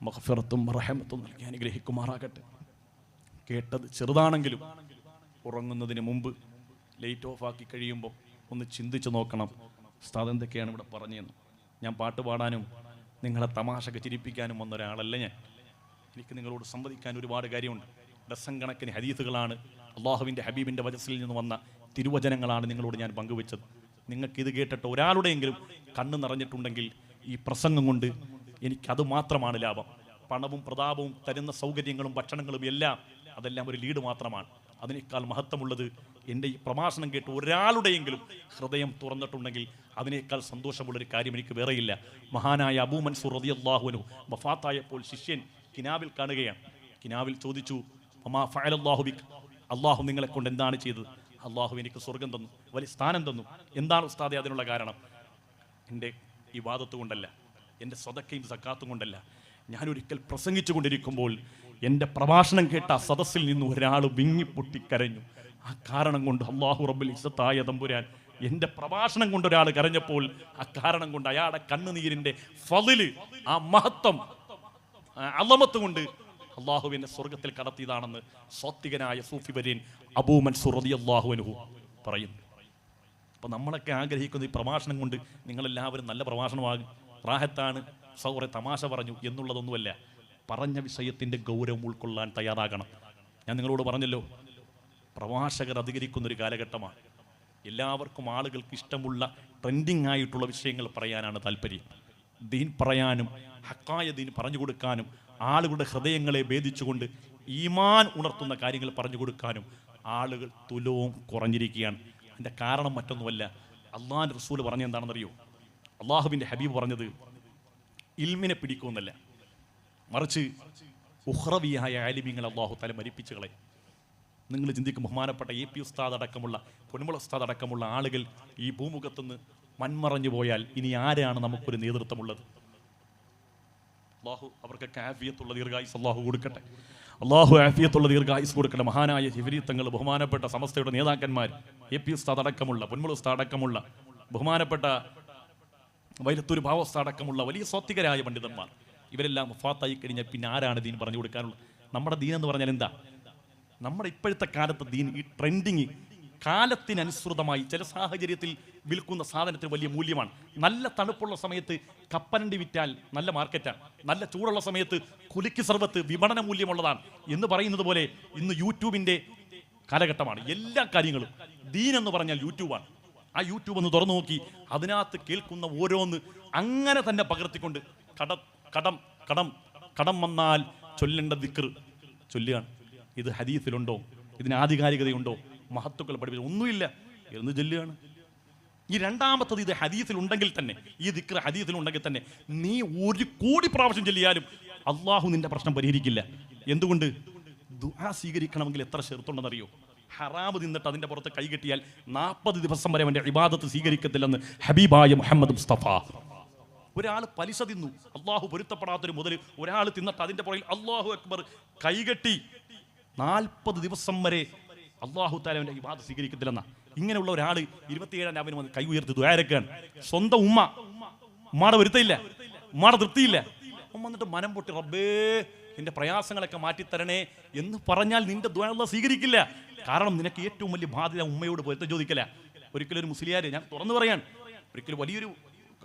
മഗ്ഫിറത്തും റഹ്മത്തും നൽകി അനുഗ്രഹിക്കുമാറാകട്ടെ. കേട്ടത് ചെറുതാണെങ്കിലും ഉറങ്ങുന്നതിന് മുമ്പ് ലൈറ്റ് ഓഫ് ആക്കി കഴിയുമ്പോൾ ഒന്ന് ചിന്തിച്ച് നോക്കണം, ഉസ്താദ് എന്തൊക്കെയാണ് ഇവിടെ പറഞ്ഞതെന്ന്. ഞാൻ പാട്ട് പാടാനും നിങ്ങളെ തമാശക്ക് ചിരിപ്പിക്കാനും വന്ന ഒരാളല്ല ഞാൻ. എനിക്ക് നിങ്ങളോട് സംവദിക്കാൻ ഒരുപാട് കാര്യമുണ്ട്. ഡസൻ കണക്കിന് ഹദീസുകളാണ്, അള്ളാഹുവിൻ്റെ ഹബീബിൻ്റെ വചസ്സിൽ നിന്ന് വന്ന തിരുവചനങ്ങളാണ് നിങ്ങളോട് ഞാൻ പങ്കുവെച്ചത്. നിങ്ങൾക്കിത് കേട്ടിട്ട് ഒരാളുടെയെങ്കിലും കണ്ണ് നിറഞ്ഞിട്ടുണ്ടെങ്കിൽ ഈ പ്രസംഗം കൊണ്ട് എനിക്കത് മാത്രമാണ് ലാഭം. പണവും പ്രതാപവും തരുന്ന സൗകര്യങ്ങളും ഭക്ഷണങ്ങളും എല്ലാം അതെല്ലാം ഒരു ലീഡ് മാത്രമാണ്. അതിനേക്കാൾ മഹത്വമുള്ളത് എൻ്റെ ഈ പ്രഭാഷണം കേട്ട് ഒരാളുടെയെങ്കിലും ഹൃദയം തുറന്നിട്ടുണ്ടെങ്കിൽ അതിനേക്കാൾ സന്തോഷമുള്ളൊരു കാര്യം എനിക്ക് വേറെയില്ല. മഹാനായ അബൂ മൻസൂർ റളിയല്ലാഹു അൻഹു വഫാത്തായപ്പോൾ ശിഷ്യൻ കിനാവിൽ കാണുകയാണ്. കിനാവിൽ ചോദിച്ചു, വമാ ഫഅലല്ലാഹു ബിക, അള്ളാഹു നിങ്ങളെ കൊണ്ട് എന്താണ് ചെയ്തത്? അള്ളാഹു എനിക്ക് സ്വർഗം തന്നു, വലിയ സ്ഥാനം തന്നു. എന്താണ് ഉസ്താദെ അതിനുള്ള കാരണം? എൻ്റെ ഇബാദത്ത് കൊണ്ടല്ല, എൻ്റെ സദക്കയും സക്കാത്തും കൊണ്ടല്ല. ഞാനൊരിക്കൽ പ്രസംഗിച്ചു കൊണ്ടിരിക്കുമ്പോൾ എൻ്റെ പ്രഭാഷണം കേട്ട സദസ്സിൽ നിന്ന് ഒരാൾ വിങ്ങിപ്പൊട്ടിക്കരഞ്ഞു. ആ കാരണം കൊണ്ട് അല്ലാഹു റബ്ബുൽ ഇസ്സത്തായ തമ്പുരാൻ എൻ്റെ പ്രഭാഷണം കൊണ്ട് ഒരാൾ കരഞ്ഞപ്പോൾ ആ കാരണം കൊണ്ട് അയാളുടെ കണ്ണുനീരിൻ്റെ ഫളില്, ആ മഹത്വം, അളമത്ത് കൊണ്ട് അള്ളാഹു എന്നെ സ്വർഗത്തിൽ കടത്തിയതാണെന്ന് സ്വാത്വികനായ സൂഫി വര്യൻ അബൂ മൻസൂർ റളിയല്ലാഹു അൻഹു പറയുന്നു. അപ്പം നമ്മളൊക്കെ ആഗ്രഹിക്കുന്ന ഈ പ്രഭാഷണം കൊണ്ട് നിങ്ങളെല്ലാവരും നല്ല പ്രഭാഷണമാകും, റാഹത്താണ്, സൗറെ തമാശ പറഞ്ഞു എന്നുള്ളതൊന്നുമല്ല. പറഞ്ഞ വിഷയത്തിൻ്റെ ഗൗരവം ഉൾക്കൊള്ളാൻ തയ്യാറാകണം. ഞാൻ നിങ്ങളോട് പറഞ്ഞല്ലോ, പ്രഭാഷകർ അധികരിക്കുന്നൊരു കാലഘട്ടമാണ്. എല്ലാവർക്കും ആളുകൾക്ക് ഇഷ്ടമുള്ള ട്രെൻഡിങ് ആയിട്ടുള്ള വിഷയങ്ങൾ പറയാനാണ് താല്പര്യം. ദീൻ പറയാനും ഹക്കായ ദീൻ പറഞ്ഞു കൊടുക്കാനും ആളുകളുടെ ഹൃദയങ്ങളെ ഭേദിച്ചുകൊണ്ട് ഈമാൻ ഉണർത്തുന്ന കാര്യങ്ങൾ പറഞ്ഞു കൊടുക്കാനും ആളുകൾ തുലവും കുറഞ്ഞിരിക്കുകയാണ്. അതിൻ്റെ കാരണം മറ്റൊന്നുമല്ല, അള്ളാഹുവിൻ്റെ റസൂൽ പറഞ്ഞ എന്താണെന്നറിയോ? അള്ളാഹുവിൻ്റെ ഹബീബ് പറഞ്ഞത് ഇൽമിനെ പിടിക്കുമെന്നല്ല, മറിച്ച് ഉഖ്റവിയായ ആലിമീങ്ങൾ അള്ളാഹു തആല മരിപ്പിച്ചു കളയും. നിങ്ങൾ ചിന്തിക്കും, ബഹുമാനപ്പെട്ട AP ഉസ്താദ് അടക്കമുള്ള, പൊന്മുള ഉസ്താദ് അടക്കമുള്ള ആളുകൾ ഈ ഭൂമുഖത്തുനിന്ന് മൺമറഞ്ഞു പോയാൽ ഇനി ആരാണ് നമുക്കൊരു നേതൃത്വമുള്ളത്? അള്ളാഹു അവർക്കൊക്കെ ആഫിയത്തുള്ള ദീർഘായുസ് അള്ളാഹു കൊടുക്കട്ടെ, അള്ളാഹു ആഫിയത്തുള്ള ദീർഘായുസ് കൊടുക്കട്ടെ. മഹാനായ ജിബ്രീ തങ്ങൾ, ബഹുമാനപ്പെട്ട സമസ്തയുടെ നേതാക്കന്മാർ, AP ഉസ്താദ് അടക്കമുള്ള, പൊന്മുള ഉസ്താദ് അടക്കമുള്ള, ബഹുമാനപ്പെട്ട വൈലത്തൂർ ഭാവ ഉസ്താദ് അടക്കമുള്ള വലിയ സ്വാത്വികരായ പണ്ഡിതന്മാർ, ഇവരെല്ലാം വഫാത്തായി കഴിഞ്ഞാൽ പിന്നെ ആരാണ് ദീൻ പറഞ്ഞു കൊടുക്കാനുള്ളത്? നമ്മുടെ ദീൻ എന്ന് പറഞ്ഞാൽ എന്താ? നമ്മുടെ ഇപ്പോഴത്തെ കാലത്ത് ദീൻ ഈ ട്രെൻഡിങ്, കാലത്തിനനുസൃതമായി ചില സാഹചര്യത്തിൽ വിൽക്കുന്ന സാധനത്തിന് വലിയ മൂല്യമാണ്. നല്ല തണുപ്പുള്ള സമയത്ത് കപ്പലണ്ടി വിറ്റാൽ നല്ല മാർക്കറ്റാണ്, നല്ല ചൂടുള്ള സമയത്ത് കുലുക്കി സർവത്ത് വിപണന മൂല്യമുള്ളതാണ് എന്ന് പറയുന്നത് പോലെ ഇന്ന് യൂട്യൂബിൻ്റെ കാലഘട്ടമാണ്. എല്ലാ കാര്യങ്ങളും ദീൻ എന്ന് പറഞ്ഞാൽ യൂട്യൂബാണ്. ആ യൂട്യൂബ് ഒന്ന് തുറന്നു നോക്കി അതിനകത്ത് കേൾക്കുന്ന ഓരോന്ന് അങ്ങനെ തന്നെ പകർത്തിക്കൊണ്ട് കടം വന്നാൽ ചൊല്ലേണ്ട ദിക്ർ ചൊല്ലുകയാണ്. ഇത് ഹദീസിലുണ്ടോ? ഇതിന് ആധികാരികതയുണ്ടോ? മഹത്തുക്കൾ പഠിപ്പിച്ച ഒന്നുമില്ല എന്ന് ചൊല്ലുകയാണ്. ഈ രണ്ടാമത്തത്, ഇത് ഹദീസിലുണ്ടെങ്കിൽ തന്നെ, ഈ ദിക്ർ ഹദീസിലുണ്ടെങ്കിൽ തന്നെ നീ 1 കോടി പ്രാവശ്യം ചൊല്ലിയാലും അള്ളാഹു നിന്റെ പ്രശ്നം പരിഹരിക്കില്ല. എന്തുകൊണ്ട്? ദുആ സ്വീകരിക്കണമെങ്കിൽ എത്ര ഷർത്തുണ്ടെന്നറിയോ? ഹറാമ് തിന്നിട്ട് അതിൻ്റെ പുറത്ത് കൈകെട്ടിയാൽ 40 ദിവസം വരെ അവൻ്റെ ഇബാദത്ത് സ്വീകരിക്കത്തില്ലെന്ന് ഹബീബായ മുഹമ്മദ് മുസ്തഫ. ഒരാൾ പലിശ തിന്നു, അള്ളാഹു പൊരുത്തപ്പെടാത്തൊരു മുതൽ ഒരാൾ തിന്നിട്ട് അതിൻ്റെ പുറകിൽ അള്ളാഹു അക്ബർ കൈകെട്ടി 40 ദിവസം വരെ അള്ളാഹു തആല അവൻ്റെ ഇബാദത്ത് സ്വീകരിക്കത്തില്ലെന്ന. ഇങ്ങനെയുള്ള ഒരാൾ 27-ാം രാവിലെ വന്ന് കൈ ഉയർത്തി ദുആരക്കാണ്. സ്വന്തം ഉമ്മാടെ വരുത്തയില്ല, ഉമ്മാടെ തൃപ്തിയില്ല, വന്നിട്ട് മനം പൊട്ടി റബ്ബേ നിന്റെ പ്രയാസങ്ങളൊക്കെ മാറ്റിത്തരണേ എന്ന് പറഞ്ഞാൽ നിന്റെ ദുആ അല്ലാഹു സ്വീകരിക്കില്ല. കാരണം നിനക്ക് ഏറ്റവും വലിയ ബാധ്യത ഉമ്മയോട് പൊരുത്തം ചോദിക്കല. ഒരിക്കലും ഒരു മുസ്ലിയാർ, ഞാൻ തുറന്നു പറയാൻ, ഒരിക്കലും വലിയൊരു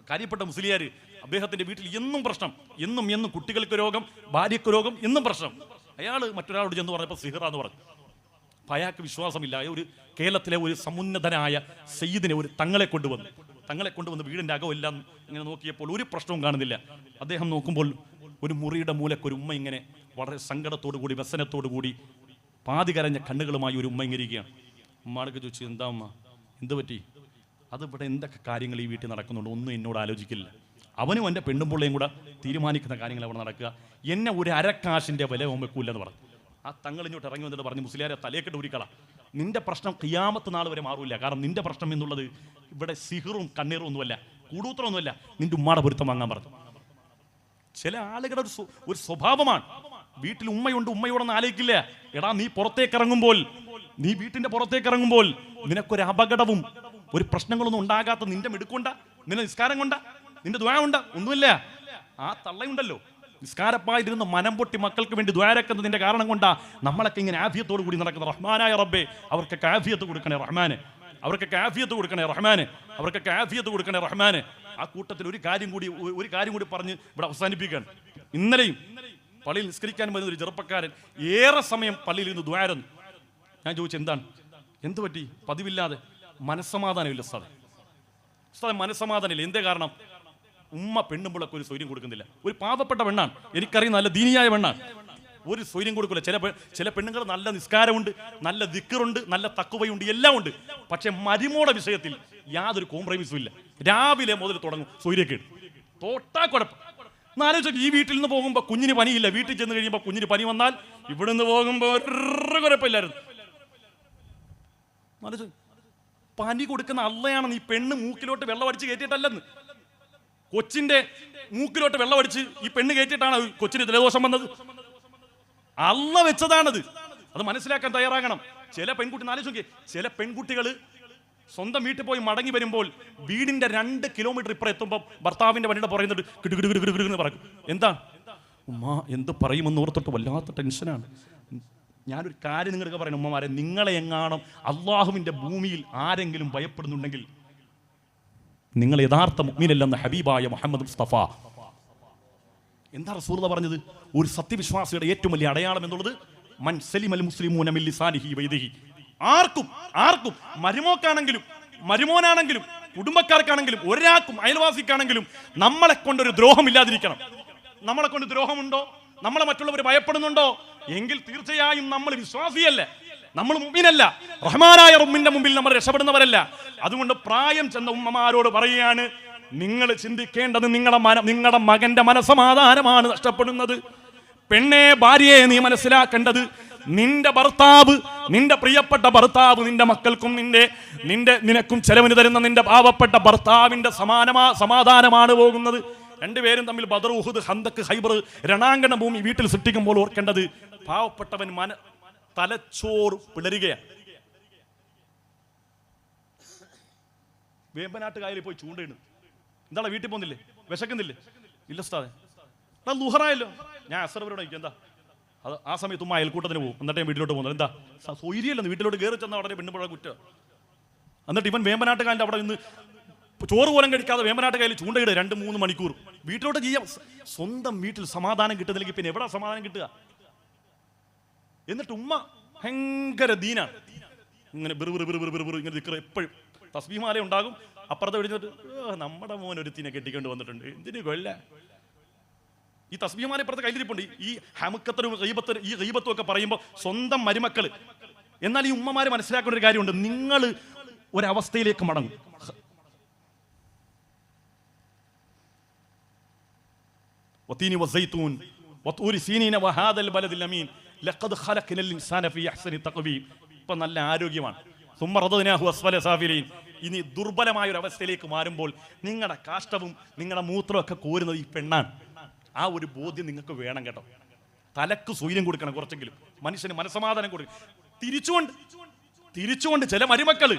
കാര്യപ്പെട്ട മുസ്ലിയാർ, അദ്ദേഹത്തിൻ്റെ വീട്ടിൽ എന്നും പ്രശ്നം, എന്നും കുട്ടികൾക്ക് രോഗം, ഭാര്യയ്ക്ക് രോഗം, എന്നും പ്രശ്നം. അയാൾ മറ്റൊരാളോട് ചെന്ന് പറഞ്ഞപ്പോൾ സിഹ്റാന്ന് പറഞ്ഞു. അയാൾക്ക് വിശ്വാസമില്ല. ഒരു കേരളത്തിലെ ഒരു സമുന്നതനായ സയ്യിദിനെ ഒരു തങ്ങളെ കൊണ്ടുവന്ന് വീടിൻ്റെ അകമെല്ലാം ഇങ്ങനെ നോക്കിയപ്പോൾ ഒരു പ്രശ്നവും കാണുന്നില്ല. അദ്ദേഹം നോക്കുമ്പോൾ ഒരു മുറിയുടെ മൂലക്കൊരു ഉമ്മ ഇങ്ങനെ വളരെ സങ്കടത്തോടു കൂടി വ്യസനത്തോടു കൂടി പാതി കരഞ്ഞ കണ്ണുകളുമായി ഒരു ഉമ്മ ഇങ്ങനെ ഇരിക്കുകയാണ്. ഉമ്മാടൊക്കെ ചോദിച്ചു, എന്താ ഉമ്മ, എന്ത് പറ്റി? അത് ഇവിടെ എന്തൊക്കെ കാര്യങ്ങൾ ഈ വീട്ടിൽ നടക്കുന്നുണ്ട്, ഒന്നും എന്നോട് ആലോചിക്കില്ല. അവനും എൻ്റെ പെണ്ണുമ്പിള്ളയും കൂടെ തീരുമാനിക്കുന്ന കാര്യങ്ങൾ അവിടെ നടക്കുക. എന്നെ ഒരു അരക്കാശിൻ്റെ വില വെക്കൂല്ലെന്ന് പറഞ്ഞു. ആ തങ്ങൾ ഇങ്ങോട്ട് ഇറങ്ങി വന്നിട്ട് പറഞ്ഞു, മുസ്ലിയാരെ തലയൊക്കെ ഊരിക്കള, നിന്റെ പ്രശ്നം ഖിയാമത്ത് നാൾ വരെ മാറില്ല. കാരണം നിന്റെ പ്രശ്നം എന്നുള്ളത് ഇവിടെ സിഹിറും കണ്ണീറും ഒന്നുമല്ല, കൂടൂത്രമൊന്നുമല്ല, നിന്റെ ഉമ്മാടെ പൊരുത്തം വാങ്ങാൻ പറഞ്ഞു. ചില ആളുകളുടെ ഒരു സ്വഭാവമാണ്. വീട്ടിൽ ഉമ്മയുണ്ട്, ഉമ്മയോടൊന്നും ആലോചിക്കില്ല. എടാ, നീ പുറത്തേക്ക് ഇറങ്ങുമ്പോൾ, നീ വീട്ടിന്റെ പുറത്തേക്ക് ഇറങ്ങുമ്പോൾ നിനക്കൊരു അപകടവും ഒരു പ്രശ്നങ്ങളൊന്നും ഉണ്ടാകാത്ത നിന്റെ മിടുക്കൊണ്ട, നിന്റെ നിസ്കാരം കൊണ്ട, നിന്റെ ദുആ കൊണ്ട ഒന്നുമില്ല. ആ തള്ളയുണ്ടല്ലോ നിസ്കാരപ്പായിരുന്ന് മനം പൊട്ടി മക്കൾക്ക് വേണ്ടി ദ്വാരക്കുന്നതിന്റെ കാരണം കൊണ്ടാ നമ്മളൊക്കെ ഇങ്ങനെ ആഫിയത്തോടു കൂടി നടക്കുന്നത്. റഹ്മാനായ റബ്ബേ, അവർക്കൊക്കെ ആഫിയത്ത് കൊടുക്കണേ റഹ്മാന്, അവർക്കൊക്കെ ആഫിയത്ത് കൊടുക്കണേ റഹ്മാന്, അവർക്കൊക്കെ ആഫിയത്ത് കൊടുക്കണേ റഹ്മാന്. ആ കൂട്ടത്തിൽ ഒരു കാര്യം കൂടി പറഞ്ഞ് ഇവിടെ അവസാനിപ്പിക്കുകയാണ്. ഇന്നലെയും പള്ളിയിൽ നിസ്കരിക്കാൻ വരുന്ന ഒരു ചെറുപ്പക്കാരൻ ഏറെ സമയം പള്ളിയിൽ നിന്ന് ദ്വാരന്നു. ഞാൻ ചോദിച്ചു, എന്ത് പറ്റി? പതിവില്ലാതെ മനസ്സമാധാനമില്ല ഉസ്താദെ, മനസ്സമാധാനമില്ല. എന്തേ കാരണം? ഉമ്മ പെണ്ണുമ്പോഴൊക്കെ ഒരു സ്വൈര്യം കൊടുക്കുന്നില്ല. ഒരു പാവപ്പെട്ട പെണ്ണാണ്, എനിക്കറിയുന്ന നല്ല ദീനിയായ പെണ്ണാണ്, ഒരു സ്വൈര്യം കൊടുക്കില്ല. ചില പെണ്ണുങ്ങൾ നല്ല നിസ്കാരമുണ്ട്, നല്ല ദിക്റുണ്ട്, നല്ല തഖ്വയുണ്ട്, എല്ലാം ഉണ്ട്. പക്ഷെ മരുമോടെ വിഷയത്തിൽ യാതൊരു കോംപ്രമൈസും ഇല്ല. രാവിലെ മുതൽ തുടങ്ങും സ്വൈര്യക്കേട്, തോട്ടാ കുഴപ്പം. എന്നാലോചിച്ചു, ഈ വീട്ടിൽ നിന്ന് പോകുമ്പോൾ കുഞ്ഞിന് പനിയില്ല, വീട്ടിൽ ചെന്ന് കഴിയുമ്പോൾ കുഞ്ഞിന് പനി വന്നാൽ ഇവിടെ നിന്ന് പോകുമ്പോൾ ഒരു കുഴപ്പമില്ലായിരുന്നു. പനി കൊടുക്കുന്ന അള്ളയാണ്. ഈ പെണ്ണ് മൂക്കിലോട്ട് വെള്ളം അടിച്ച് കയറ്റിയിട്ടല്ലെന്ന്, കൊച്ചിന്റെ മൂക്കിലോട്ട് വെള്ളം അടിച്ച് ഈ പെണ്ണ് കയറ്റിയിട്ടാണ് കൊച്ചിന് ജലദോഷം വന്നത്. അള്ള വെച്ചതാണത്. അത് മനസ്സിലാക്കാൻ തയ്യാറാകണം. ചില പെൺകുട്ടികൾ സ്വന്തം വീട്ടിൽ പോയി മടങ്ങി വരുമ്പോൾ വീടിന്റെ 2 കിലോമീറ്റർ ഇപ്പുറം എത്തുമ്പോൾ ഭർത്താവിന്റെ വണ്ടിയുടെ പറയുന്നുണ്ട്, കിടുകിടുകിടുകിടുകിടുന്ന് പറയും. എന്താ ഉമ്മ എന്ത് പറയുമെന്ന് ഓർത്തിട്ട് വല്ലാത്ത ടെൻഷനാണ്. ഞാനൊരു കാര്യം നിങ്ങൾക്ക് പറയണം ഉമ്മമാരെ, നിങ്ങളെ എങ്ങാണം അള്ളാഹുവിന്റെ ഭൂമിയിൽ ആരെങ്കിലും ഭയപ്പെടുന്നുണ്ടെങ്കിൽ നിങ്ങൾ യഥാർത്ഥ മുഅ്മിനല്ലെന്ന് ഹബീബായ മുഹമ്മദ് മുസ്തഫ. എന്താ റസൂലുള്ളാഹി പറഞ്ഞത്? ഒരു സത്യവിശ്വാസിയുടെ ഏറ്റവും വലിയ അടയാളം എന്നുള്ളത് മൻ സലിമൽ മുസ്ലിമൂന മിൻ ലിസാനിഹി വയദിഹി. ആർക്കും മരുമോക്കാണെങ്കിലും മരുമോനാണെങ്കിലും കുടുംബക്കാർക്കാണെങ്കിലും ഒരാൾക്കും അയൽവാസിക്കാണെങ്കിലും നമ്മളെ കൊണ്ടൊരു ദ്രോഹമില്ലാതിരിക്കണം. നമ്മളെ കൊണ്ട് ദ്രോഹമുണ്ടോ, നമ്മളെ മറ്റുള്ളവർ ഭയപ്പെടുന്നുണ്ടോ എങ്കിൽ തീർച്ചയായും നമ്മൾ വിശ്വാസിയല്ല, നമ്മൾ മുഅ്മിനല്ല. റഹ്മാനായ റബ്ബിന്റെ മുമ്പിൽ നമ്മൾ രക്ഷപ്പെടുന്നവരല്ല. അതുകൊണ്ട് പ്രായം ചെന്ന ഉമ്മമാരോട് പറയുകയാണ്, നിങ്ങൾ ചിന്തിക്കേണ്ടത് നിങ്ങളുടെ മകന്റെ മനസ്സമാധാനമാണ് നഷ്ടപ്പെടുന്നത്. പെണ്ണെ, ഭാര്യയെ നീ മനസ്സിലാക്കേണ്ടത് നിന്റെ ഭർത്താവ്, നിന്റെ പ്രിയപ്പെട്ട ഭർത്താവ് നിന്റെ മക്കൾക്കും നിനക്കും ചെലവിന് തരുന്ന നിന്റെ പാവപ്പെട്ട ഭർത്താവിന്റെ സമാധാനമാണ് പോകുന്നത്. രണ്ടുപേരും തമ്മിൽ ബദർ, ഉഹുദ്, ഖന്തക്ക്, ഖൈബർ രണാങ്കണ ഭൂമി വീട്ടിൽ സൃഷ്ടിക്കുമ്പോൾ ഓർക്കേണ്ടത് പാവപ്പെട്ടവൻ തലച്ചോറ് പിളരുകയാണ്. വേമ്പനാട്ട് കായലിൽ പോയി ചൂണ്ടയിടും. എന്താണ്, വീട്ടിൽ പോകുന്നില്ലേ? വിശക്കുന്നില്ലേ? ഇല്ല ഉസ്താദേ, ലുഹറായല്ലോ, ഞാൻ അസറവരോട് ചോദിക്കും എന്താ. അത് ആ സമയത്ത് ഉമ്മ അയൽക്കൂട്ടത്തിന് പോകും. എന്നിട്ട് ഞാൻ വീട്ടിലോട്ട് പോകുന്നത്. എന്താ സൗകര്യല്ലെന്ന്, വീട്ടിലോട്ട് കയറി ചെന്നാൽ അവിടെ പെണ്ണുമ്പഴ കുറ്റം. എന്നിട്ട് ഇവൻ വേമ്പനാട്ട് കായലിൻ്റെ അവിടെ നിന്ന് ചോറ് പോലും കഴിക്കാതെ വേമ്പനാട്ട് കായലിൽ ചൂണ്ടയിടുക 2-3 മണിക്കൂർ. വീട്ടിലോട്ട് ചെയ്യാം. സ്വന്തം വീട്ടിൽ സമാധാനം കിട്ടുന്നില്ലെങ്കിൽ പിന്നെ എവിടെ സമാധാനം കിട്ടുക? എന്നിട്ട് ഉമ്മ ഭയങ്കര ദീനാണ്, ഇങ്ങനെ ഇങ്ങനെ ദിക്ർ എപ്പോഴും. തസ്ബീഹ് ഉണ്ടാകും. അപ്പുറത്തെ വിളിച്ചിട്ട് നമ്മുടെ മോൻ ഒരുത്തിനെ കെട്ടിക്കൊണ്ട് വന്നിട്ടുണ്ട്, എന്തിനു കൊല്ല. ഈ തസ്ബീഹ് മാല ഇപ്പുറത്തെ കയ്യിലിരിപ്പുണ്ട്. ഈ ഹമുക്കത്തരും ഈ ഗീബത്തും ഒക്കെ പറയുമ്പോൾ സ്വന്തം മരുമക്കൾ. എന്നാൽ ഈ ഉമ്മമാരെ മനസ്സിലാക്കേണ്ട ഒരു കാര്യമുണ്ട്, നിങ്ങൾ ഒരവസ്ഥയിലേക്ക് മടങ്ങും. വതീനി വസൈതൂൻ വതൂരി സീനീന വഹാദൽ ബലദിൽ അമീൻ ലഖദ് ഖലഖനൽ ഇൻസാന ഫീ അഹ്സനി തഖ്വീം. ഇപ്പം നല്ല ആരോഗ്യമാണ്. സുമ്മ റദദ്നാഹു അസ്ഫല സാഫിലീൻ. ഇനി ദുർബലമായ ഒരു അവസ്ഥയിലേക്ക് മാറുമ്പോൾ നിങ്ങളുടെ കാഷ്ടവും നിങ്ങളുടെ മൂത്രവും ഒക്കെ കോരുന്നത് ഈ പെണ്ണാണ്. ആ ഒരു ബോധ്യം നിങ്ങൾക്ക് വേണം കേട്ടോ. തലക്ക് സ്വൈര്യം കൊടുക്കണം, കുറച്ചെങ്കിലും മനുഷ്യന് മനസ്സമാധാനം കൊടുക്കണം. തിരിച്ചുകൊണ്ട് ചില മരുമക്കള്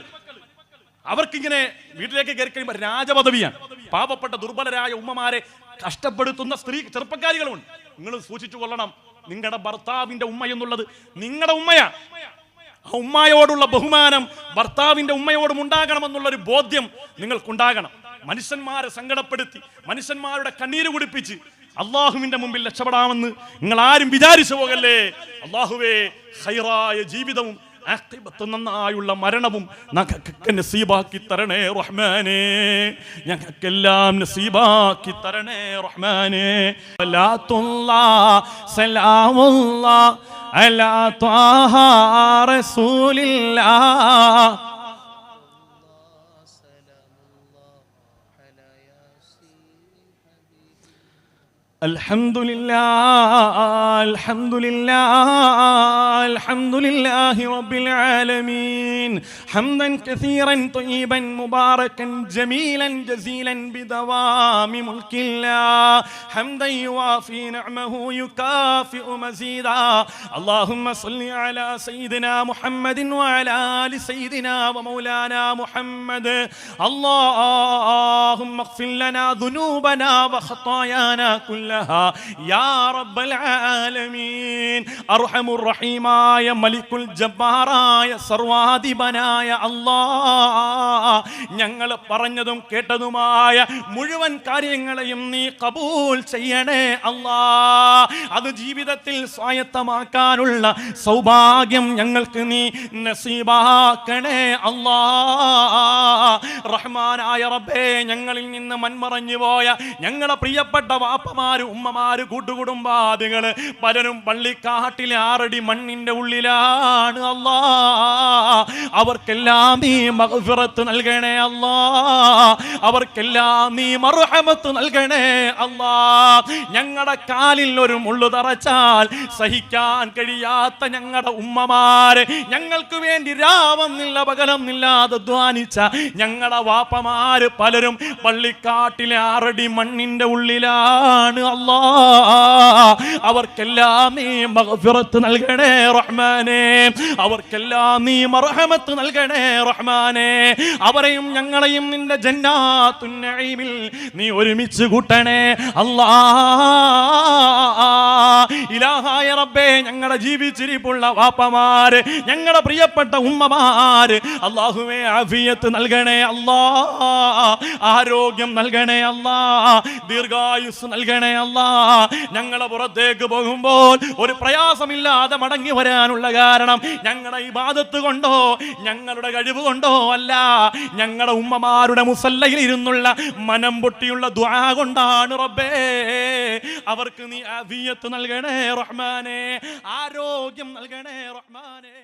അവർക്കിങ്ങനെ വീട്ടിലേക്ക് കയറി കഴിയുമ്പോൾ രാജപദവിയാണ്. പാവപ്പെട്ട ദുർബലരായ ഉമ്മമാരെ കഷ്ടപ്പെടുത്തുന്ന ചെറുപ്പക്കാരികളുണ്ട്. നിങ്ങൾ സൂക്ഷിച്ചു കൊള്ളണം. നിങ്ങളുടെ ഭർത്താവിന്റെ ഉമ്മ എന്നുള്ളത് നിങ്ങളുടെ ഉമ്മയാണ്. ആ ഉമ്മയോടുള്ള ബഹുമാനം ഭർത്താവിന്റെ ഉമ്മയോടും ഉണ്ടാകണമെന്നുള്ളൊരു ബോധ്യം നിങ്ങൾക്കുണ്ടാകണം. മനുഷ്യന്മാരെ സങ്കടപ്പെടുത്തി മനുഷ്യന്മാരുടെ കണ്ണീര് കുടിപ്പിച്ച് അള്ളാഹുവിന്റെ മുമ്പിൽ രക്ഷപ്പെടാമെന്ന് നിങ്ങൾ ആരും വിചാരിച്ചു പോകല്ലേ. അള്ളാഹുവേ, ഖൈറായ ജീവിതവും ആഖിബത്ത് നന്നായുള്ള മരണവും ഞങ്ങൾക്ക് നസീബാക്കി തരണേ റഹ്മാനേ. ഞങ്ങൾക്കെല്ലാം നസീബാക്കി തരണേ റഹ്മാനേ. സലാമുല്ലാഹ് അലാ ത്വാഹ റസൂലില്ലാഹ്. الحمد لله الحمد لله الحمد لله رب العالمين حمدا كثيرا طيبا مباركا جميلا جزيلا بدوام ملك الله حمدا يوافي نعمه يكافئ مزيدا. اللهم صل على سيدنا محمد وعلى آل سيدنا ومولانا محمد. اللهم اغفر لنا ذنوبنا وخطايانا كلها يا رب العالمين. أرحم الرحيماയ മലിക്കുൽ ജബ്ബാറായ സർവാധിപനായ അല്ലാഹ്, ഞങ്ങൾ പറഞ്ഞതും കേട്ടതുമായ മുഴുവൻ കാര്യങ്ങളെയും നീ ഖബൂൽ ചെയ്യണേ അല്ലാഹ്. അത് ജീവിതത്തിൽ സ്വായത്തമാക്കാനുള്ള സൗഭാഗ്യം ഞങ്ങൾക്ക് നീ നസീബാക്കണേ അല്ലാഹ്. റഹ്മാനായ റബ്ബേ, ഞങ്ങളിൽ നിന്ന് മൺമറഞ്ഞു പോയ ഞങ്ങളുടെ പ്രിയപ്പെട്ട വാപ്പമാര്, ഉമ്മമാര്, കൂട്ടുകുടുംബാദികള് പലരും പള്ളിക്കാട്ടിലെ 6 അടി മണ്ണിന്റെ ഉള്ളിലാണ് അല്ലാഹ്. അവർക്കെല്ലാം നീ മഗ്ഫിറത്ത് നൽകണേ അല്ലാഹ്. അവർക്കെല്ലാം നീ മർഹമത്ത് നൽകണേ അല്ലാഹ്. ഞങ്ങളുടെ കാലിൽ ഒരു മുള്ളു തറച്ചാൽ സഹിക്കാൻ കഴിയാത്ത ഞങ്ങളുടെ ഉമ്മമാര്, ഞങ്ങൾക്ക് വേണ്ടി രാവെന്നില്ല പകലൊന്നില്ലാതെ ധ്വാനിച്ച ഞങ്ങളുടെ വാപ്പമാര് പലരും പള്ളിക്കാട്ടിലെ 6 അടി മണ്ണിന്റെ ഉള്ളിലാണ് അല്ലാഹ്. അവർക്കെല്ലാം നീ മഗ്ഫിറത്ത് നൽകണേ റഹ്മാനേ. അവർക്കെല്ലാം നീ മർഹമത്ത് നൽകണേ റഹ്മാനേ. അവരെയും ഞങ്ങളെയും നിന്റെ ജന്നാത്തുൻ നഈമിൽ നീ ഒരുമിച്ച് കൂട്ടണേ അല്ലാഹ്. ഇലാഹായ റബ്ബേ, ഞങ്ങളുടെ ജീവിച്ചിരിപ്പുള്ള വാപ്പമാര്, ഞങ്ങളുടെ പ്രിയപ്പെട്ട ഉമ്മമാര്, അല്ലാഹുവേ ആഫിയത്ത് നൽകണേ അല്ലാഹ്. ആരോഗ്യം നൽകണേ അല്ലാഹ്. ദീർഘായുസ് നൽകണേ അല്ലാഹ്. ഞങ്ങളെ പുറത്തേക്ക് പോകുമ്പോൾ ഒരു പ്രയാസമില്ലാതെ മടങ്ങി വരാനുള്ള കാരണം ഞങ്ങളുടെ ഇബാദത്ത് കൊണ്ടോ ഞങ്ങളുടെ കഴിവ് കൊണ്ടോ അല്ല, ഞങ്ങളുടെ ഉമ്മമാരുടെ മുസല്ലയിൽ ഇരുന്നുള്ള മനം പൊട്ടിയുള്ള ദുആ കൊണ്ടാണ് റബ്ബേ. അവർക്ക് നീ ആഫിയത്ത് നൽകണേ റഹ്മാനേ. ആരോഗ്യം നൽകണേ റഹ്മാനേ.